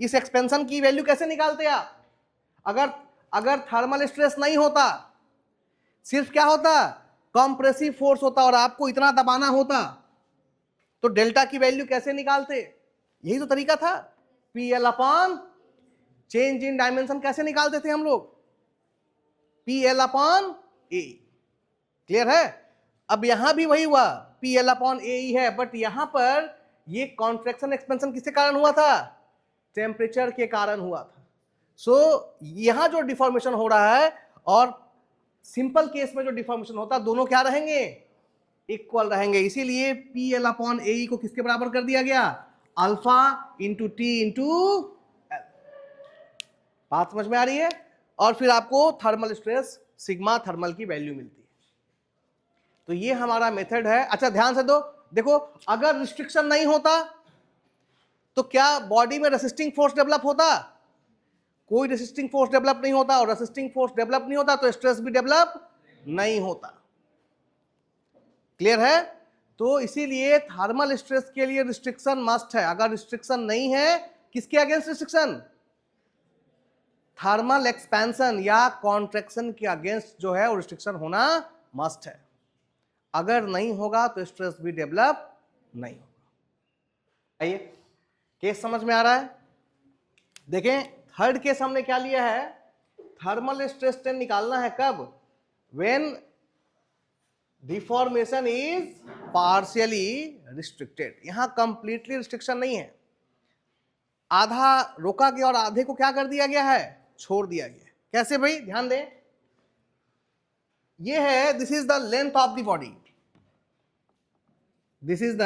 इस एक्सपेंशन की वैल्यू कैसे निकालते आप? अगर थर्मल स्ट्रेस नहीं होता, सिर्फ क्या होता? कंप्रेसिव फोर्स होता और आपको इतना दबाना होता, तो डेल्टा की वैल्यू कैसे निकालते? यही तो तरीका था। PL upon change in dimension कैसे निकालते थे हम लोग? PL अपॉन ए। क्लियर है? अब यहां भी वही हुआ, PL अपॉन ए ही है, बट यहां पर ये कॉन्ट्रैक्शन एक्सपेंशन किसके कारण हुआ था? टेम्परेचर के कारण हुआ था। सो यहां जो डिफॉर्मेशन हो रहा है और सिंपल केस में जो डिफॉर्मेशन होता है, दोनों क्या रहेंगे? इक्वल रहेंगे। इसीलिए PL अपॉन ए को किसके बराबर कर दिया गया? Alpha into T into L. बात समझ में आ रही है? और फिर आपको थर्मल स्ट्रेस सिग्मा थर्मल की वैल्यू मिलती है। तो ये हमारा मेथड है। अच्छा ध्यान से दो, देखो अगर रिस्ट्रिक्शन नहीं होता तो क्या बॉडी में रेसिस्टिंग फोर्स डेवलप होता? कोई रेसिस्टिंग फोर्स डेवलप नहीं होता, और रेसिस्टिंग फोर्स डेवलप नहीं होता तो स्ट्रेस भी डेवलप नहीं होता। क्लियर है? तो इसीलिए थर्मल स्ट्रेस के लिए रिस्ट्रिक्शन मस्ट है। अगर रिस्ट्रिक्शन नहीं है, किसके अगेंस्ट रिस्ट्रिक्शन? थर्मल एक्सपेंशन या कॉन्ट्रैक्शन के अगेंस्ट जो है वो रिस्ट्रिक्शन होना मस्ट है। अगर नहीं होगा तो स्ट्रेस भी डेवलप नहीं होगा। आइए, केस समझ में आ रहा है? देखें, थर्ड केस हमने क्या लिया है? थर्मल स्ट्रेस टेन निकालना है कब? When deformation is partially restricted. यहां कंप्लीटली रिस्ट्रिक्शन नहीं है, आधा रोका गया और आधे को क्या कर दिया गया है? छोड़ दिया गया। कैसे भाई? ध्यान दें, ये है, this is the length of the body, this is the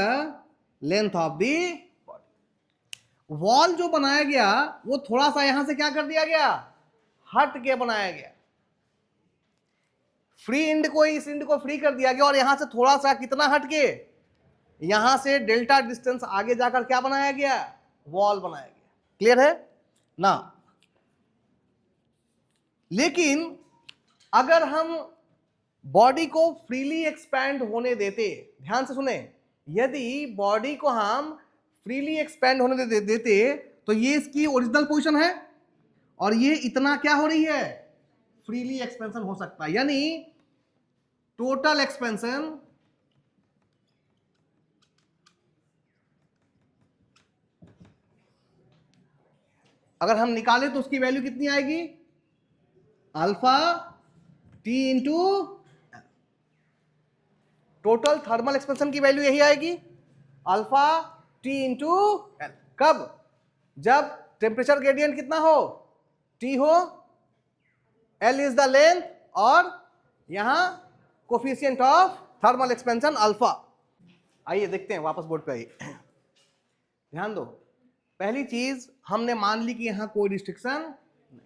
length of the body. Wall जो बनाया गया वो थोड़ा सा यहां से क्या कर दिया गया? हट के बनाया गया। फ्री एंड को, इस एंड को फ्री कर दिया गया और यहां से थोड़ा सा कितना हट के? यहां से डेल्टा डिस्टेंस आगे जाकर क्या बनाया गया? वॉल बनाया गया। क्लियर है ना? लेकिन अगर हम बॉडी को फ्रीली एक्सपैंड होने देते, ध्यान से सुने, यदि बॉडी को हम फ्रीली एक्सपैंड होने देते तो ये इसकी ओरिजिनल पोजीशन है और ये इतना क्या हो रही है? फ्रीली एक्सपेंशन हो सकता है। यानी टोटल एक्सपेंशन अगर हम निकालें तो उसकी वैल्यू कितनी आएगी? Alpha T into, total thermal expansion की वैल्यू यही आएगी, अल्फा टी इंटू एल। कब? जब टेम्परेचर ग्रेडियंट कितना हो? टी हो, एल इज द लेंथ और यहां coefficient of thermal expansion alpha. आइए देखते हैं वापस बोर्ड पे आइए। ध्यान दो, पहली चीज हमने मान ली कि यहां कोई रिस्ट्रिक्शन नहीं।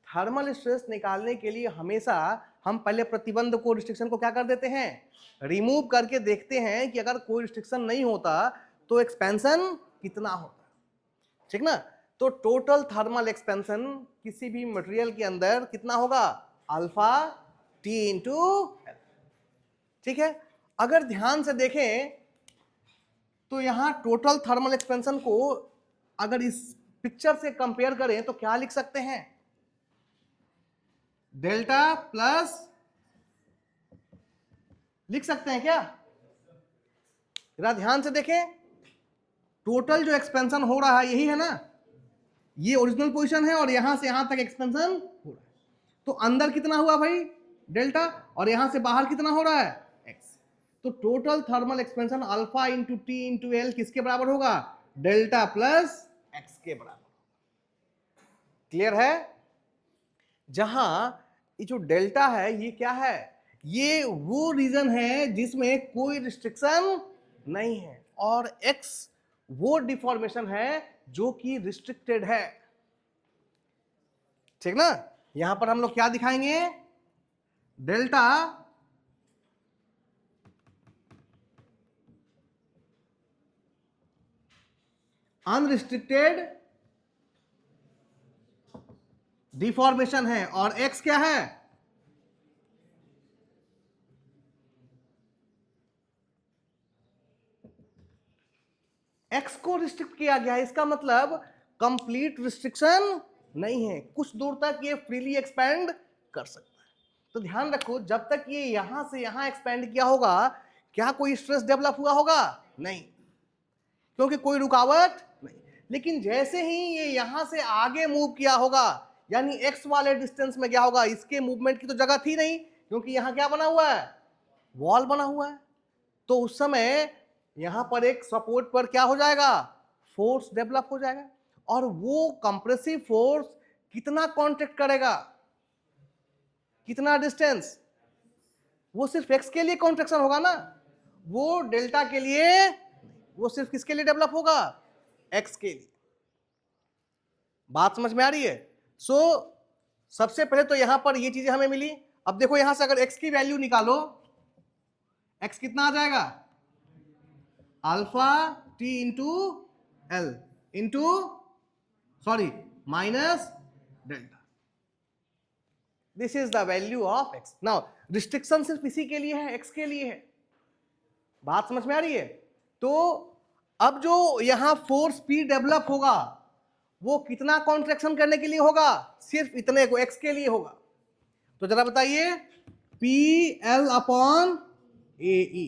थर्मल स्ट्रेस निकालने के लिए हमेशा हम पहले प्रतिबंध को, रिस्ट्रिक्शन को क्या कर देते हैं? रिमूव करके देखते हैं कि अगर कोई रिस्ट्रिक्शन नहीं होता तो एक्सपेंशन कितना होता, ठीक ना। तो टोटल थर्मल एक्सपेंशन किसी भी मटेरियल के अंदर कितना होगा? Alpha T into L. ठीक है? अगर ध्यान से देखें तो यहां टोटल थर्मल एक्सपेंशन को अगर इस पिक्चर से कंपेयर करें तो क्या लिख सकते हैं, डेल्टा प्लस लिख सकते हैं क्या? जरा ध्यान से देखें, टोटल जो एक्सपेंशन हो रहा है यही है ना, ये ओरिजिनल पोजीशन है और यहां से यहां तक एक्सपेंशन हो रहा है, तो अंदर कितना हुआ भाई डेल्टा, और यहां से बाहर कितना हो रहा है एक्स। तो total thermal expansion alpha into T into L किसके बराबर होगा, डेल्टा प्लस एक्स के बराबर। क्लियर है? जहां ये जो डेल्टा है ये क्या है, ये वो रीजन है जिसमें कोई रिस्ट्रिक्शन नहीं है, और एक्स वो डिफॉर्मेशन है जो कि रिस्ट्रिक्टेड है। ठीक ना? यहां पर हम लोग क्या दिखाएंगे, डेल्टा अनरिस्ट्रिक्टेड डिफॉर्मेशन है और एक्स क्या है, एक्स को रिस्ट्रिक्ट किया गया है। इसका मतलब कंप्लीट रिस्ट्रिक्शन नहीं है, कुछ दूर तक ये फ्रीली एक्सपेंड कर सकता है। तो ध्यान रखो, जब तक ये यहां से यहां एक्सपेंड किया होगा क्या कोई स्ट्रेस डेवलप हुआ होगा, नहीं, क्योंकि कोई रुकावट नहीं। लेकिन जैसे ही ये यहां से आगे मूव किया होगा, यानी एक्स वाले डिस्टेंस में गया होगा, इसके मूवमेंट की तो जगह थी नहीं, क्योंकि यहां क्या बना हुआ है, वॉल बना हुआ है, तो उस समय यहां पर एक सपोर्ट पर क्या हो जाएगा, फोर्स डेवलप हो जाएगा, और वो कंप्रेसिव फोर्स कितना कॉन्ट्रैक्ट करेगा, कितना डिस्टेंस, वो सिर्फ एक्स के लिए कॉन्ट्रैक्शन होगा ना, वो डेल्टा के लिए, वो सिर्फ किसके लिए डेवलप होगा, एक्स के लिए। बात समझ में आ रही है? सो सबसे पहले तो यहां पर ये चीजें हमें मिली। अब देखो यहां से अगर एक्स की वैल्यू निकालो, एक्स कितना आ जाएगा, alpha T into L into sorry minus delta, this is the value of x. Now restriction सिर्फ इसी के लिए है, एक्स के लिए है। बात समझ में आ रही है? तो अब जो यहां फोर्स पी डेवलप होगा वो कितना कॉन्ट्रैक्शन करने के लिए होगा, सिर्फ इतने को, एक्स के लिए होगा। तो जरा बताइए, पी एल अपॉन ए ई।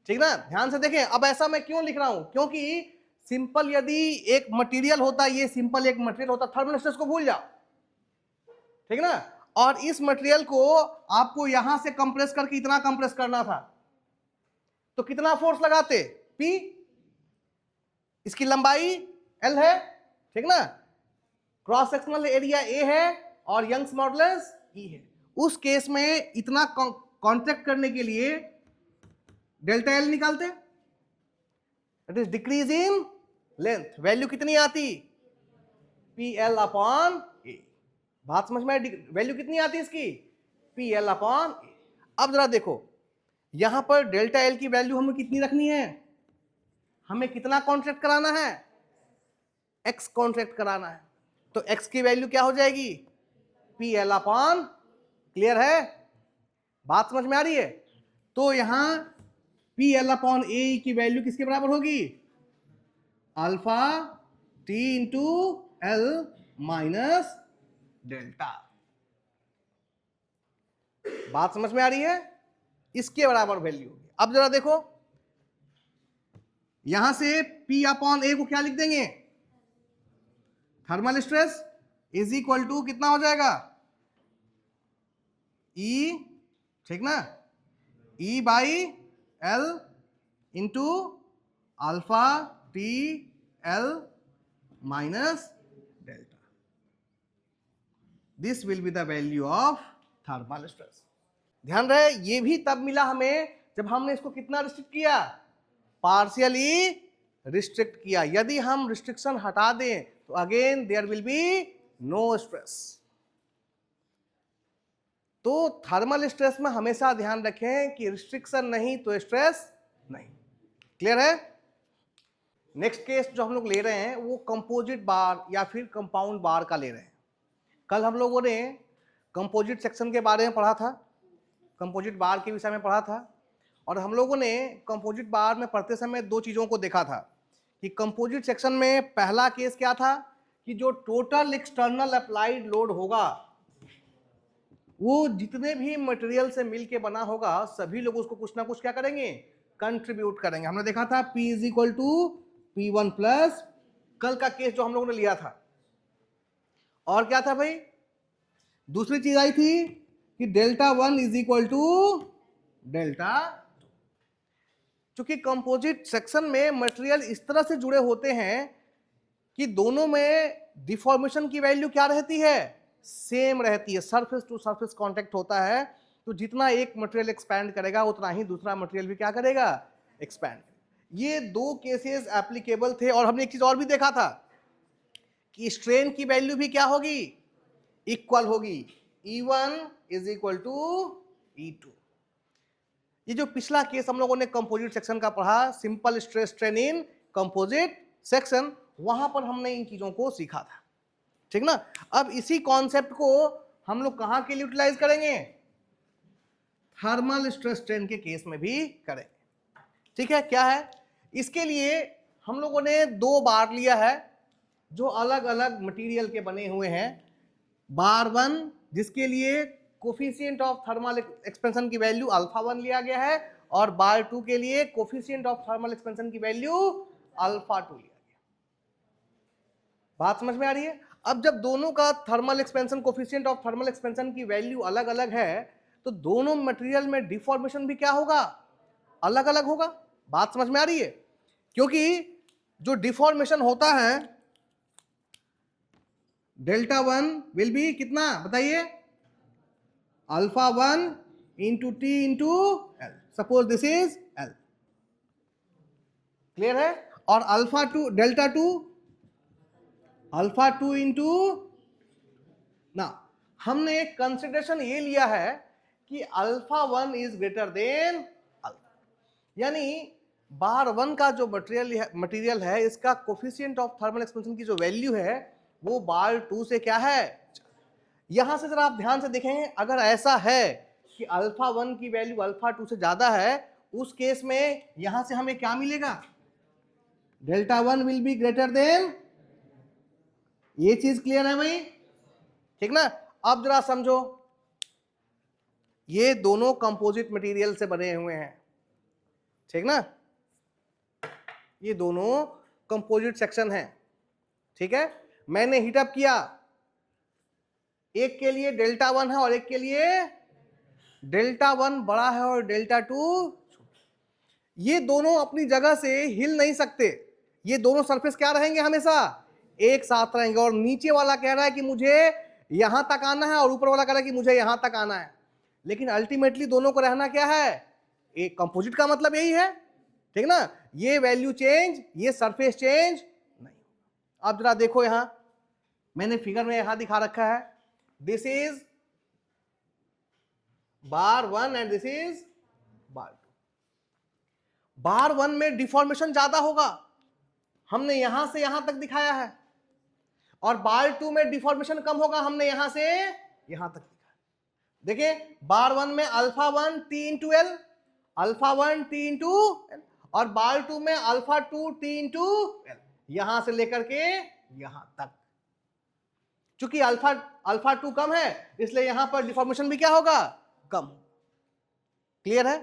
ठीक ना? ध्यान से देखें, अब ऐसा मैं क्यों लिख रहा हूं, क्योंकि सिंपल यदि एक मटेरियल होता, ये सिंपल एक मटेरियल होता, थर्मल स्ट्रेस को भूल जाओ, ठीक ना, और इस मटेरियल को आपको यहां से कंप्रेस करके इतना कंप्रेस करना था, तो कितना फोर्स लगाते, P, इसकी लंबाई L है, ठीक ना, क्रॉस सेक्शनल एरिया A है और यंग्स मॉडुलस E है। उस केस में इतना कॉन्ट्रैक्ट करने के लिए डेल्टा L निकालते, it is decrease in length, value कितनी आती, PL अपॉन A। बात समझ में आई? वैल्यू कितनी आती है इसकी, PL अपॉन A। अब जरा देखो यहां पर डेल्टा L की वैल्यू हमें कितनी रखनी है, हमें कितना कॉन्ट्रैक्ट कराना है, x कॉन्ट्रैक्ट कराना है, तो x की वैल्यू क्या हो जाएगी, PL अपॉन, क्लियर है? बात समझ में आ रही है? तो यहां PL अपॉन ए की वैल्यू किसके बराबर होगी, alpha T into L minus delta. बात समझ में आ रही है? इसके बराबर वैल्यू होगी। अब जरा देखो यहां से P अपॉन ए को क्या लिख देंगे, thermal stress is equal to कितना हो जाएगा, E, ठीक ना, E by L into alpha T L minus delta, this will be the value of thermal stress. ध्यान रहे, ये भी तब मिला हमें जब हमने इसको कितना रिस्ट्रिक्ट किया, पार्शियली रिस्ट्रिक्ट किया। यदि हम रिस्ट्रिक्शन हटा दें तो again there will be no stress. तो थर्मल स्ट्रेस में हमेशा ध्यान रखें कि रिस्ट्रिक्शन नहीं तो स्ट्रेस नहीं। क्लियर है? नेक्स्ट केस जो हम लोग ले रहे हैं वो कंपोजिट बार या फिर कंपाउंड बार का ले रहे हैं। कल हम लोगों ने कंपोजिट सेक्शन के बारे में पढ़ा था, कंपोजिट बार के विषय में पढ़ा था, और हम लोगों ने कंपोजिट बार में पढ़ते समय दो चीज़ों को देखा था कि कंपोजिट सेक्शन में पहला केस क्या था कि जो टोटल एक्सटर्नल अप्लाइड लोड होगा वो जितने भी मटेरियल से मिलके बना होगा सभी लोग उसको कुछ ना कुछ क्या करेंगे, कंट्रीब्यूट करेंगे। हमने देखा था P is equal to P1 plus, कल का केस जो हम लोगों ने लिया था। और क्या था भाई, दूसरी चीज आई थी कि delta 1 is equal to delta. चूंकि कंपोजिट सेक्शन में मटेरियल इस तरह से जुड़े होते हैं कि दोनों में डिफॉर्मेशन की वैल्यू क्या रहती है, सेम रहती है, सरफेस टू सरफेस कांटेक्ट होता है। तो जितना एक मटेरियल एक्सपैंड करेगा उतना ही दूसरा मटेरियल भी क्या करेगा, एक्सपैंड। ये दो केसेस एप्लीकेबल थे। और हमने एक चीज और भी देखा था कि स्ट्रेन की वैल्यू भी क्या होगी, इक्वल होगी, E1 is equal to E2। ये जो पिछला केस हम लोगों ने कंपोजिट सेक्शन का पढ़ा, simple stress strain in composite section, वहां पर हमने इन चीजों को सीखा था, ठीक ना। अब इसी कॉन्सेप्ट को हम लोग कहां के लिए यूटिलाइज करेंगे, थर्मल स्ट्रेस स्ट्रेन के केस में भी करेंगे, ठीक है। क्या है, इसके लिए हम लोगों ने दो बार लिया है जो अलग अलग मटेरियल के बने हुए हैं। बार 1 जिसके लिए कोफिशिएंट ऑफ थर्मल एक्सपेंशन की वैल्यू अल्फा 1 लिया गया है, और बार 2 के लिए कोफिशिएंट ऑफ थर्मल एक्सपेंशन की वैल्यू अल्फा 2 लिया गया। बात समझ में आ रही है। अब जब दोनों का thermal expansion, coefficient of thermal expansion की वैल्यू अलग अलग है, तो दोनों मटेरियल में डिफॉर्मेशन भी क्या होगा, अलग अलग होगा। बात समझ में आ रही है। क्योंकि जो डिफॉर्मेशन होता है डेल्टा 1 विल बी कितना बताइए, alpha 1 into T into L. Suppose this is L, clear है। और अल्फा 2 डेल्टा 2 अल्फा 2 इंटू ना, हमने कंसिडरेशन ये लिया है कि alpha 1 is greater than alpha, यानी बार 1 का जो मटेरियल है इसका कोफिशिएंट ऑफ थर्मल एक्सपेंशन की जो वैल्यू है वो बार 2 से क्या है। यहां से जरा आप ध्यान से देखें, अगर ऐसा है कि अल्फा 1 की वैल्यू अल्फा 2 से ज्यादा है, उस केस में यहां से हमें क्या मिलेगा, delta 1 will be greater than. ये चीज क्लियर है भाई, ठीक ना। अब जरा समझो, ये दोनों कंपोजिट मटेरियल से बने हुए हैं, ठीक ना। ये दोनों कंपोजिट सेक्शन है, ठीक है। मैंने हीटअप किया, एक के लिए डेल्टा 1 है और एक के लिए डेल्टा 1 बड़ा है और डेल्टा 2। ये दोनों अपनी जगह से हिल नहीं सकते, ये दोनों सरफेस क्या रहेंगे, हमेशा एक साथ रहेंगे। और नीचे वाला कह रहा है कि मुझे यहां तक आना है और ऊपर वाला कह रहा है कि मुझे यहां तक आना है, लेकिन अल्टीमेटली दोनों को रहना क्या है, एक कंपोजिट का मतलब यही है, ठीक ना। ये वैल्यू चेंज, ये सरफेस चेंज नहीं। अब जरा देखो, यहां मैंने फिगर में यहां दिखा रखा है, this is bar 1 and this is bar 2। Bar 1 में डिफॉर्मेशन ज्यादा होगा, हमने यहां से यहां तक दिखाया है, और बार 2 में डिफॉर्मेशन कम होगा, हमने यहां से यहां तक दिखाया। देखिए बार 1 में alpha 1 T into L, alpha 1 T into L, और बार 2 में अल्फा 2 टी इंटू एल, यहां से लेकर के यहां तक। चूंकि अल्फा 2 कम है इसलिए यहां पर डिफॉर्मेशन भी क्या होगा, कम। क्लियर है।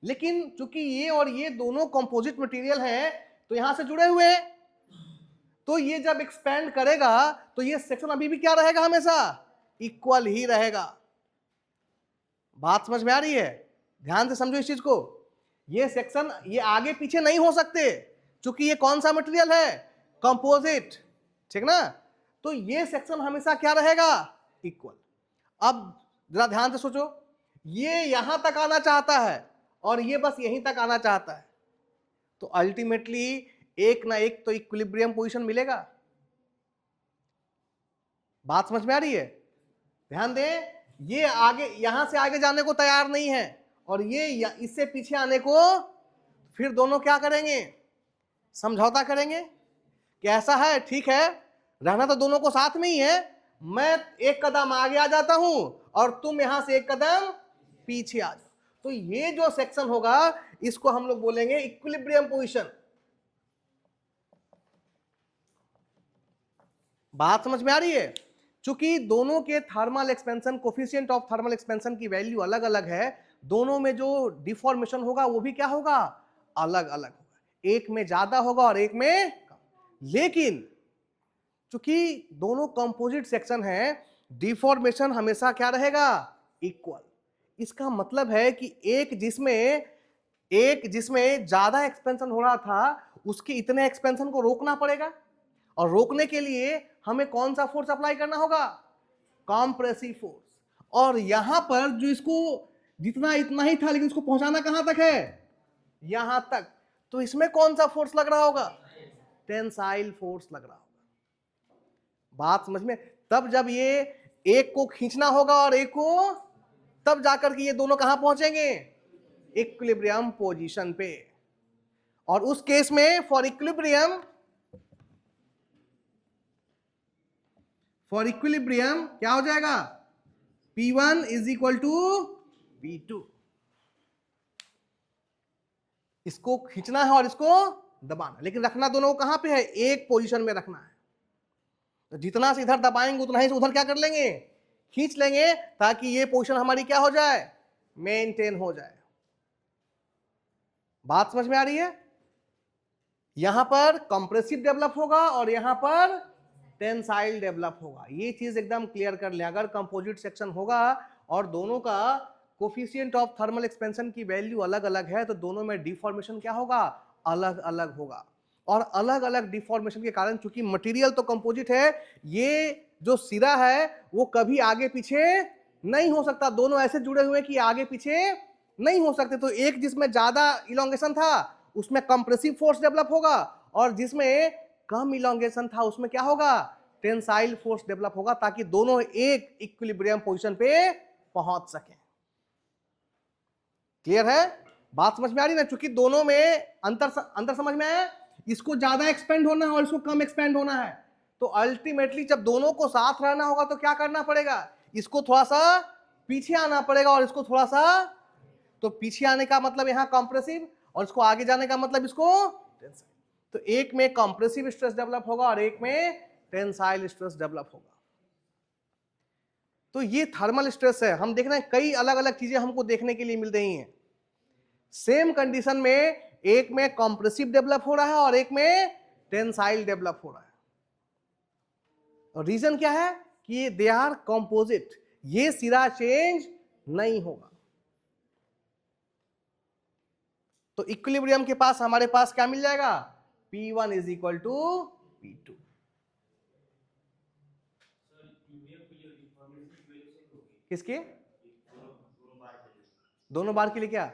लेकिन चूंकि ये और ये दोनों कंपोजिट मटेरियल हैं तो यहां से जुड़े हुए हैं, तो ये जब एक्सपेंड करेगा तो ये सेक्शन अभी भी क्या रहेगा, हमेशा इक्वल ही रहेगा। बात समझ में आ रही है, ध्यान से समझो इस चीज को। ये सेक्शन ये आगे पीछे नहीं हो सकते, क्योंकि ये कौन सा मटेरियल है, कंपोजिट, ठीक ना। तो ये सेक्शन हमेशा क्या रहेगा, इक्वल। अब जरा ध्यान से सोचो, ये यहां तक आना चाहता है और ये बस यहीं तक आना चाहता है, तो अल्टीमेटली एक ना एक तो इक्विलिब्रियम पोजीशन मिलेगा। बात समझ में आ रही है, ध्यान दें। ये आगे यहां से आगे जाने को तैयार नहीं है और ये इससे पीछे आने को, फिर दोनों क्या करेंगे, समझौता करेंगे कि ऐसा है, ठीक है रहना तो दोनों को साथ में ही है, मैं एक कदम आगे आ जाता हूं और तुम यहां से एक कदम पीछे आ जाओ। तो ये जो सेक्शन होगा इसको हम लोग बोलेंगे इक्विलिब्रियम पोजीशन। बात समझ में आ रही है? चूंकि दोनों के thermal expansion, coefficient of thermal expansion की वैल्यू अलग अलग है, दोनों में जो डिफॉर्मेशन होगा वो भी क्या होगा, अलग अलग होगा। एक में ज्यादा होगा और एक में कम। लेकिन चूंकि दोनों कंपोजिट सेक्शन है, डिफॉर्मेशन हमेशा क्या रहेगा, इक्वल। इसका मतलब है कि एक जिसमें ज्यादा एक्सपेंशन हो रहा था, उसके इतने एक्सपेंशन को रोकना पड़ेगा, और रोकने के लिए हमें कौन सा फोर्स अप्लाई करना होगा, कॉम्प्रेसिव फोर्स। और यहां पर जो इसको जितना इतना ही था, लेकिन उसको पहुंचाना कहां तक है, यहां तक, तो इसमें कौन सा फोर्स लग रहा होगा, टेंसाइल फोर्स लग रहा होगा। बात समझ में? तब जब ये एक को खींचना होगा और एक को, तब जाकर के ये दोनों कहां पहुंचेंगे, इक्विलिब्रियम पोजीशन पे। और उस केस में फॉर इक्विलिब्रियम क्या हो जाएगा, P1 is equal to P2। इसको खींचना है और इसको दबाना, लेकिन रखना दोनों को कहां पे है, एक पोजीशन में रखना है। तो जितना से इधर दबाएंगे उतना ही से उधर क्या कर लेंगे, खींच लेंगे, ताकि ये पोजीशन हमारी क्या हो जाए, मेंटेन हो जाए। बात समझ में आ रही है? यहां पर कंप्रेसिव डेवलप होगा और यहां पर टेंसाइल डेवलप होगा। ये चीज एकदम क्लियर कर ले। अगर कंपोजिट सेक्शन होगा और दोनों का कोफिशिएंट ऑफ थर्मल एक्सपेंशन की वैल्यू अलग अलग है, तो दोनों में डिफॉर्मेशन क्या होगा, अलग अलग होगा। और अलग अलग डिफॉर्मेशन के कारण, चूंकि मटेरियल तो कंपोजिट है, ये जो सिरा है वो कभी आगे पीछे नहीं हो सकता। दोनों ऐसे जुड़े हुए कि आगे पीछे नहीं हो सकते। तो एक जिसमें ज्यादा इलोंगेशन था उसमें कंप्रेसिव फोर्स डेवलप होगा, और जिसमें कम इलोंगेशन था उसमें क्या होगा, टेंसाइल फोर्स डेवलप होगा, ताकि दोनों एक इक्विलिब्रियम पोजीशन पे पहुंच सके। क्लियर है? बात समझ में आ रही ना? चूंकि दोनों में अंतर समझ में आया, इसको ज्यादा एक्सपेंड होना है और इसको कम एक्सपेंड होना है। तो अल्टीमेटली जब दोनों को साथ रहना होगा तो क्या करना पड़ेगा, इसको थोड़ा सा पीछे आना पड़ेगा और इसको थोड़ा सा, तो पीछे आने का मतलब यहां कंप्रेसिव, और इसको आगे जाने का मतलब इसको टेंसाइल। तो एक में कंप्रेसिव स्ट्रेस डेवलप होगा और एक में टेंसाइल स्ट्रेस डेवलप होगा। तो ये थर्मल स्ट्रेस है। हम देख रहे हैं कई अलग अलग चीजें हमको देखने के लिए मिल रही हैं। सेम कंडीशन में एक में कंप्रेसिव डेवलप हो रहा है और एक में टेंसाइल डेवलप हो रहा है। और रीजन क्या है कि दे आर कंपोजिट, ये सिरा चेंज नहीं होगा। तो इक्विलिब्रियम के पास हमारे पास क्या मिल जाएगा, P1 is equal to P2। किसके, दोनों बार के लिए क्या,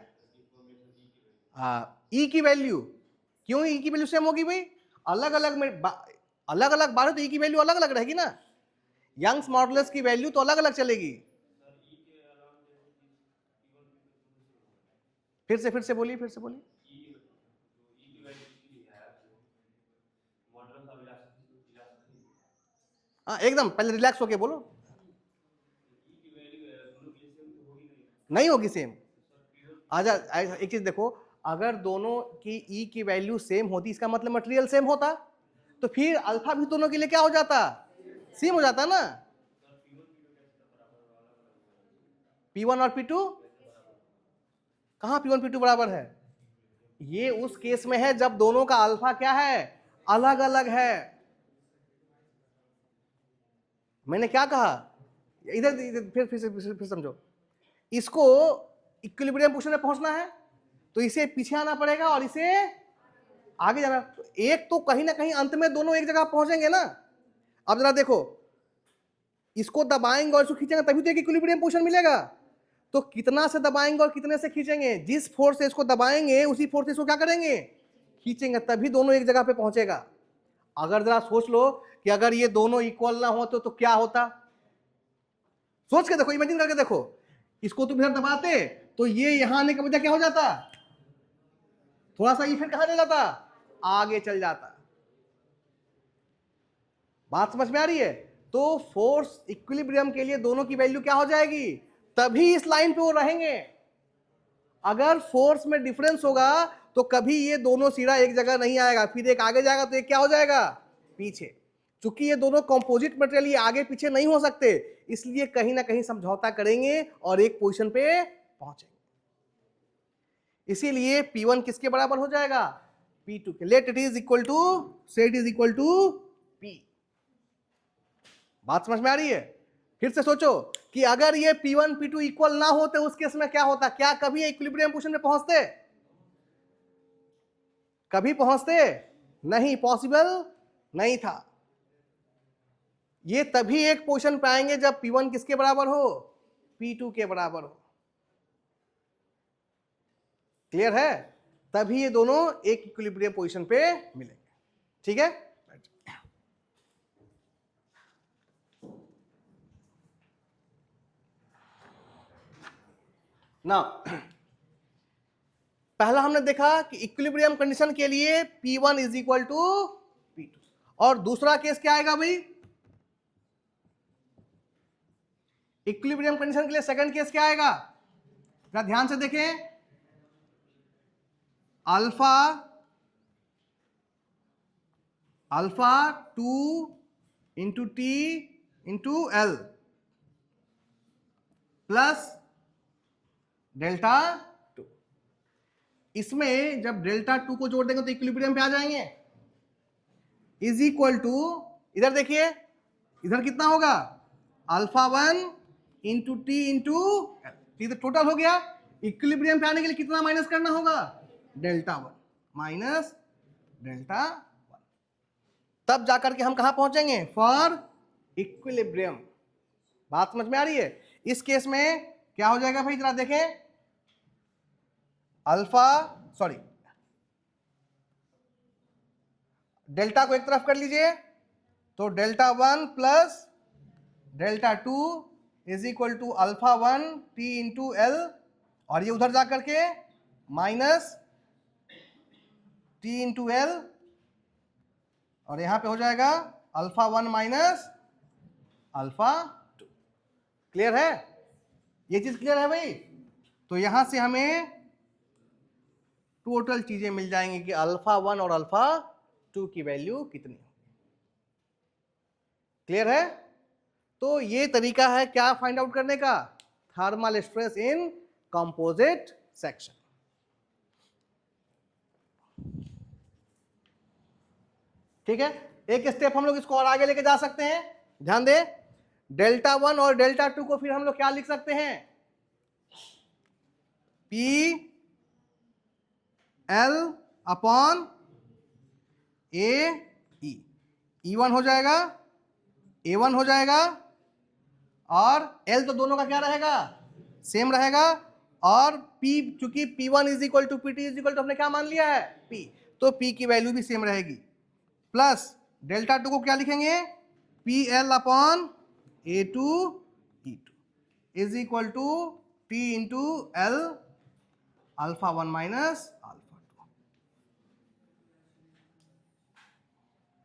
E की वैल्यू, क्यों E की वैल्यू सेम होगी भाई, अलग अलग में अलग अलग बार है तो E की वैल्यू अलग अलग रहेगी ना। यंग्स मॉडुलस की वैल्यू तो अलग अलग चलेगी। फिर से बोलिए, हाँ एकदम, पहले रिलैक्स होके बोलो। नहीं होगी सेम। आजा एक चीज देखो, अगर दोनों की E की वैल्यू सेम होती, इसका मतलब मटेरियल सेम होता, तो फिर अल्फा भी दोनों के लिए क्या हो जाता, सेम हो जाता ना। P1 और P2 कहां, P1 P2 बराबर है, ये उस केस में है जब दोनों का अल्फा क्या है, अलग अलग है। मैंने क्या कहा, इधर फिर समझो, इसको इक्विलिब्रियम पोजीशन में पहुंचना है तो इसे पीछे आना पड़ेगा और इसे आगे जाना। तो एक तो कहीं ना कहीं अंत में दोनों एक जगह पहुंचेंगे ना। अब जरा देखो, इसको दबाएंगे और इसको खींचेंगे तभी तो एक इक्विलिब्रियम पोजीशन मिलेगा। तो कितना से दबाएंगे और कितने से खींचेंगे, जिस फोर्स से इसको दबाएंगे उसी फोर्स से इसको क्या करेंगे, खींचेंगे, तभी दोनों एक जगह पे पहुंचेगा। अगर जरा सोच लो कि अगर ये दोनों इक्वल ना हो तो क्या होता, सोच के देखो, इमेजिन करके देखो, इसको तुम इधर दबाते तो ये यहां आने के बजाय क्या हो जाता, थोड़ा सा ये फिर कहां चल जाता, आगे चल जाता। बात समझ में आ रही है? तो फोर्स इक्विलिब्रियम के लिए दोनों की वैल्यू क्या हो जाएगी, तभी इस लाइन पे वो रहेंगे। अगर फोर्स में डिफरेंस होगा तो कभी ये दोनों सिरा एक जगह नहीं आएगा, फिर एक आगे जाएगा तो एक क्या हो जाएगा, पीछे। क्योंकि ये दोनों कंपोजिट मटेरियल ये आगे पीछे नहीं हो सकते, इसलिए कहीं ना कहीं समझौता करेंगे और एक पोजीशन पे पहुंचेंगे। इसीलिए P1 किसके बराबर हो जाएगा, P2 के। Let it is equal to, say it is equal to P। बात समझ में आ रही है? फिर से सोचो कि अगर ये P1 P2 इक्वल ना होते उस केस में क्या होता, क्या कभी इक्विलिब्रियम पोजीशन में पहुंचते, कभी पहुंचते नहीं, पॉसिबल नहीं था। ये तभी एक पोजीशन पे आएंगे जब P1 किसके बराबर हो, P2 के बराबर हो। क्लियर है? तभी ये दोनों एक इक्विलिब्रियम पोजीशन पे मिलेंगे। ठीक है, ना पहला हमने देखा कि इक्विलिब्रियम कंडीशन के लिए P1 is equal to P2, और दूसरा केस क्या आएगा भाई, इक्विलिब्रियम कंडीशन के लिए सेकंड केस क्या आएगा, जरा ध्यान से देखें, alpha alpha 2 into T into L plus delta 2। इसमें जब डेल्टा 2 को जोड़ देंगे तो इक्विलिब्रियम पे आ जाएंगे, इज इक्वल टू, इधर देखिए, इधर कितना होगा, alpha 1 into T into L, total हो गया। इक्विलिब्रियम पे आने के लिए कितना माइनस करना होगा, डेल्टा 1 माइनस डेल्टा 1, तब जाकर के हम कहां पहुंचेंगे, फॉर इक्विलिब्रियम। बात समझ में आ रही है? इस केस में क्या हो जाएगा भाई, जरा देखें, अल्फा सॉरी डेल्टा को एक तरफ कर लीजिए, तो delta 1 plus delta 2 is equal to alpha 1 T into L, और ये उधर जाकर के माइनस टी इंटू एल, और यहां पे हो जाएगा अल्फा 1 माइनस अल्फा 2। क्लियर है? ये चीज क्लियर है भाई? तो यहां से हमें टोटल चीजें मिल जाएंगी कि अल्फा 1 और अल्फा 2 की वैल्यू कितनी। क्लियर है? तो ये तरीका है क्या फाइंड आउट करने का, thermal stress in composite section. ठीक है, एक स्टेप हम लोग इसको और आगे लेके जा सकते हैं। ध्यान दे, डेल्टा 1 और डेल्टा 2 को फिर हम लोग क्या लिख सकते हैं, P L upon A E, E1 हो जाएगा, A1 हो जाएगा, और L तो दोनों का क्या रहेगा, सेम रहेगा, और P चूंकि P1 is equal to PT is equal to हमने क्या मान लिया है, P, तो P की वैल्यू भी सेम रहेगी, प्लस डेल्टा 2 को क्या लिखेंगे, PL upon A2 E2 is equal to T into L alpha 1 minus alpha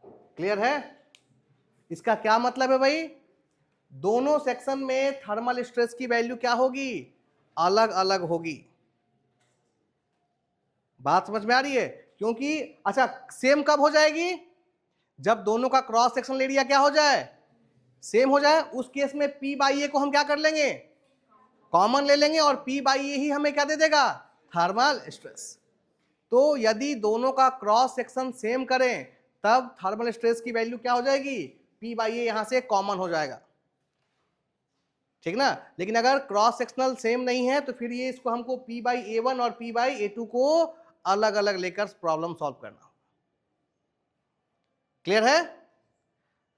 2। Clear है? इसका क्या मतलब है भाई, दोनों सेक्शन में थर्मल स्ट्रेस की वैल्यू क्या होगी, अलग अलग होगी। बात समझ में आ रही है? क्योंकि अच्छा, सेम कब हो जाएगी, जब दोनों का क्रॉस सेक्शनल एरिया क्या हो जाए, सेम हो जाए। उस केस में P बाई ए को हम क्या कर लेंगे, कॉमन ले लेंगे, और P बाई ए ही हमें क्या दे देगा, थर्मल स्ट्रेस। तो यदि दोनों का क्रॉस सेक्शन सेम करें तब थर्मल स्ट्रेस की वैल्यू क्या हो जाएगी, P बाई ए यहां से कॉमन हो जाएगा, ठीक ना। लेकिन अगर क्रॉस सेक्शनल सेम नहीं है तो फिर ये इसको हमको P बाई A1 और P बाई A2 को अलग अलग लेकर प्रॉब्लम सॉल्व करना। क्लियर है?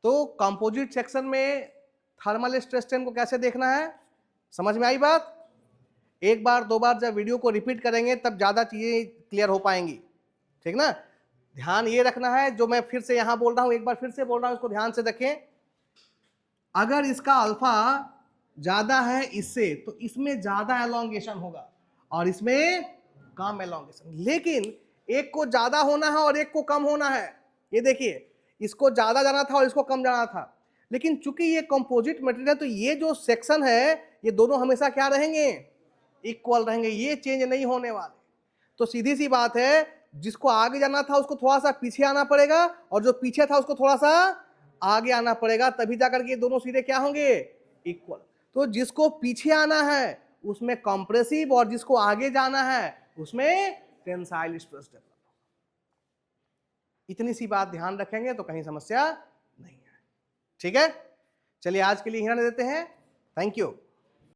तो कंपोजिट सेक्शन में थर्मल स्ट्रेस स्ट्रेन को कैसे देखना है, समझ में आई बात? एक बार दो बार जब वीडियो को रिपीट करेंगे तब ज्यादा चीजें क्लियर हो पाएंगी, ठीक ना। ध्यान ये रखना है, जो मैं फिर से यहां बोल रहा हूं एक बार फिर से बोल रहा हूं, इसको ध्यान से देखें। अगर इसका अल्फा ज्यादा है इससे तो इसमें ज्यादा एलोंगेशन होगा और इसमें कम एलोंगेशन, लेकिन एक को ज्यादा होना है और एक को कम होना है। ये देखिए, इसको ज्यादा जाना था और इसको कम जाना था, लेकिन चूंकि ये कंपोजिट मटेरियल है तो ये जो सेक्शन है ये दोनों हमेशा क्या रहेंगे, इक्वल रहेंगे, ये चेंज नहीं होने वाले। तो सीधी सी बात है, जिसको आगे जाना था उसको थोड़ा सा पीछे आना पड़ेगा, और जो पीछे था उसको थोड़ा सा आगे आना पड़ेगा, तभी जाकर के दोनों सिरे क्या होंगे, इक्वल। तो जिसको पीछे आना है उसमें कंप्रेसिव, और जिसको आगे जाना है उसमें टेंसाइल स्ट्रेस डेवलप। इतनी सी बात ध्यान रखेंगे तो कहीं समस्या नहीं है। ठीक है, चलिए आज के लिए यहाँ देते हैं। Thank you.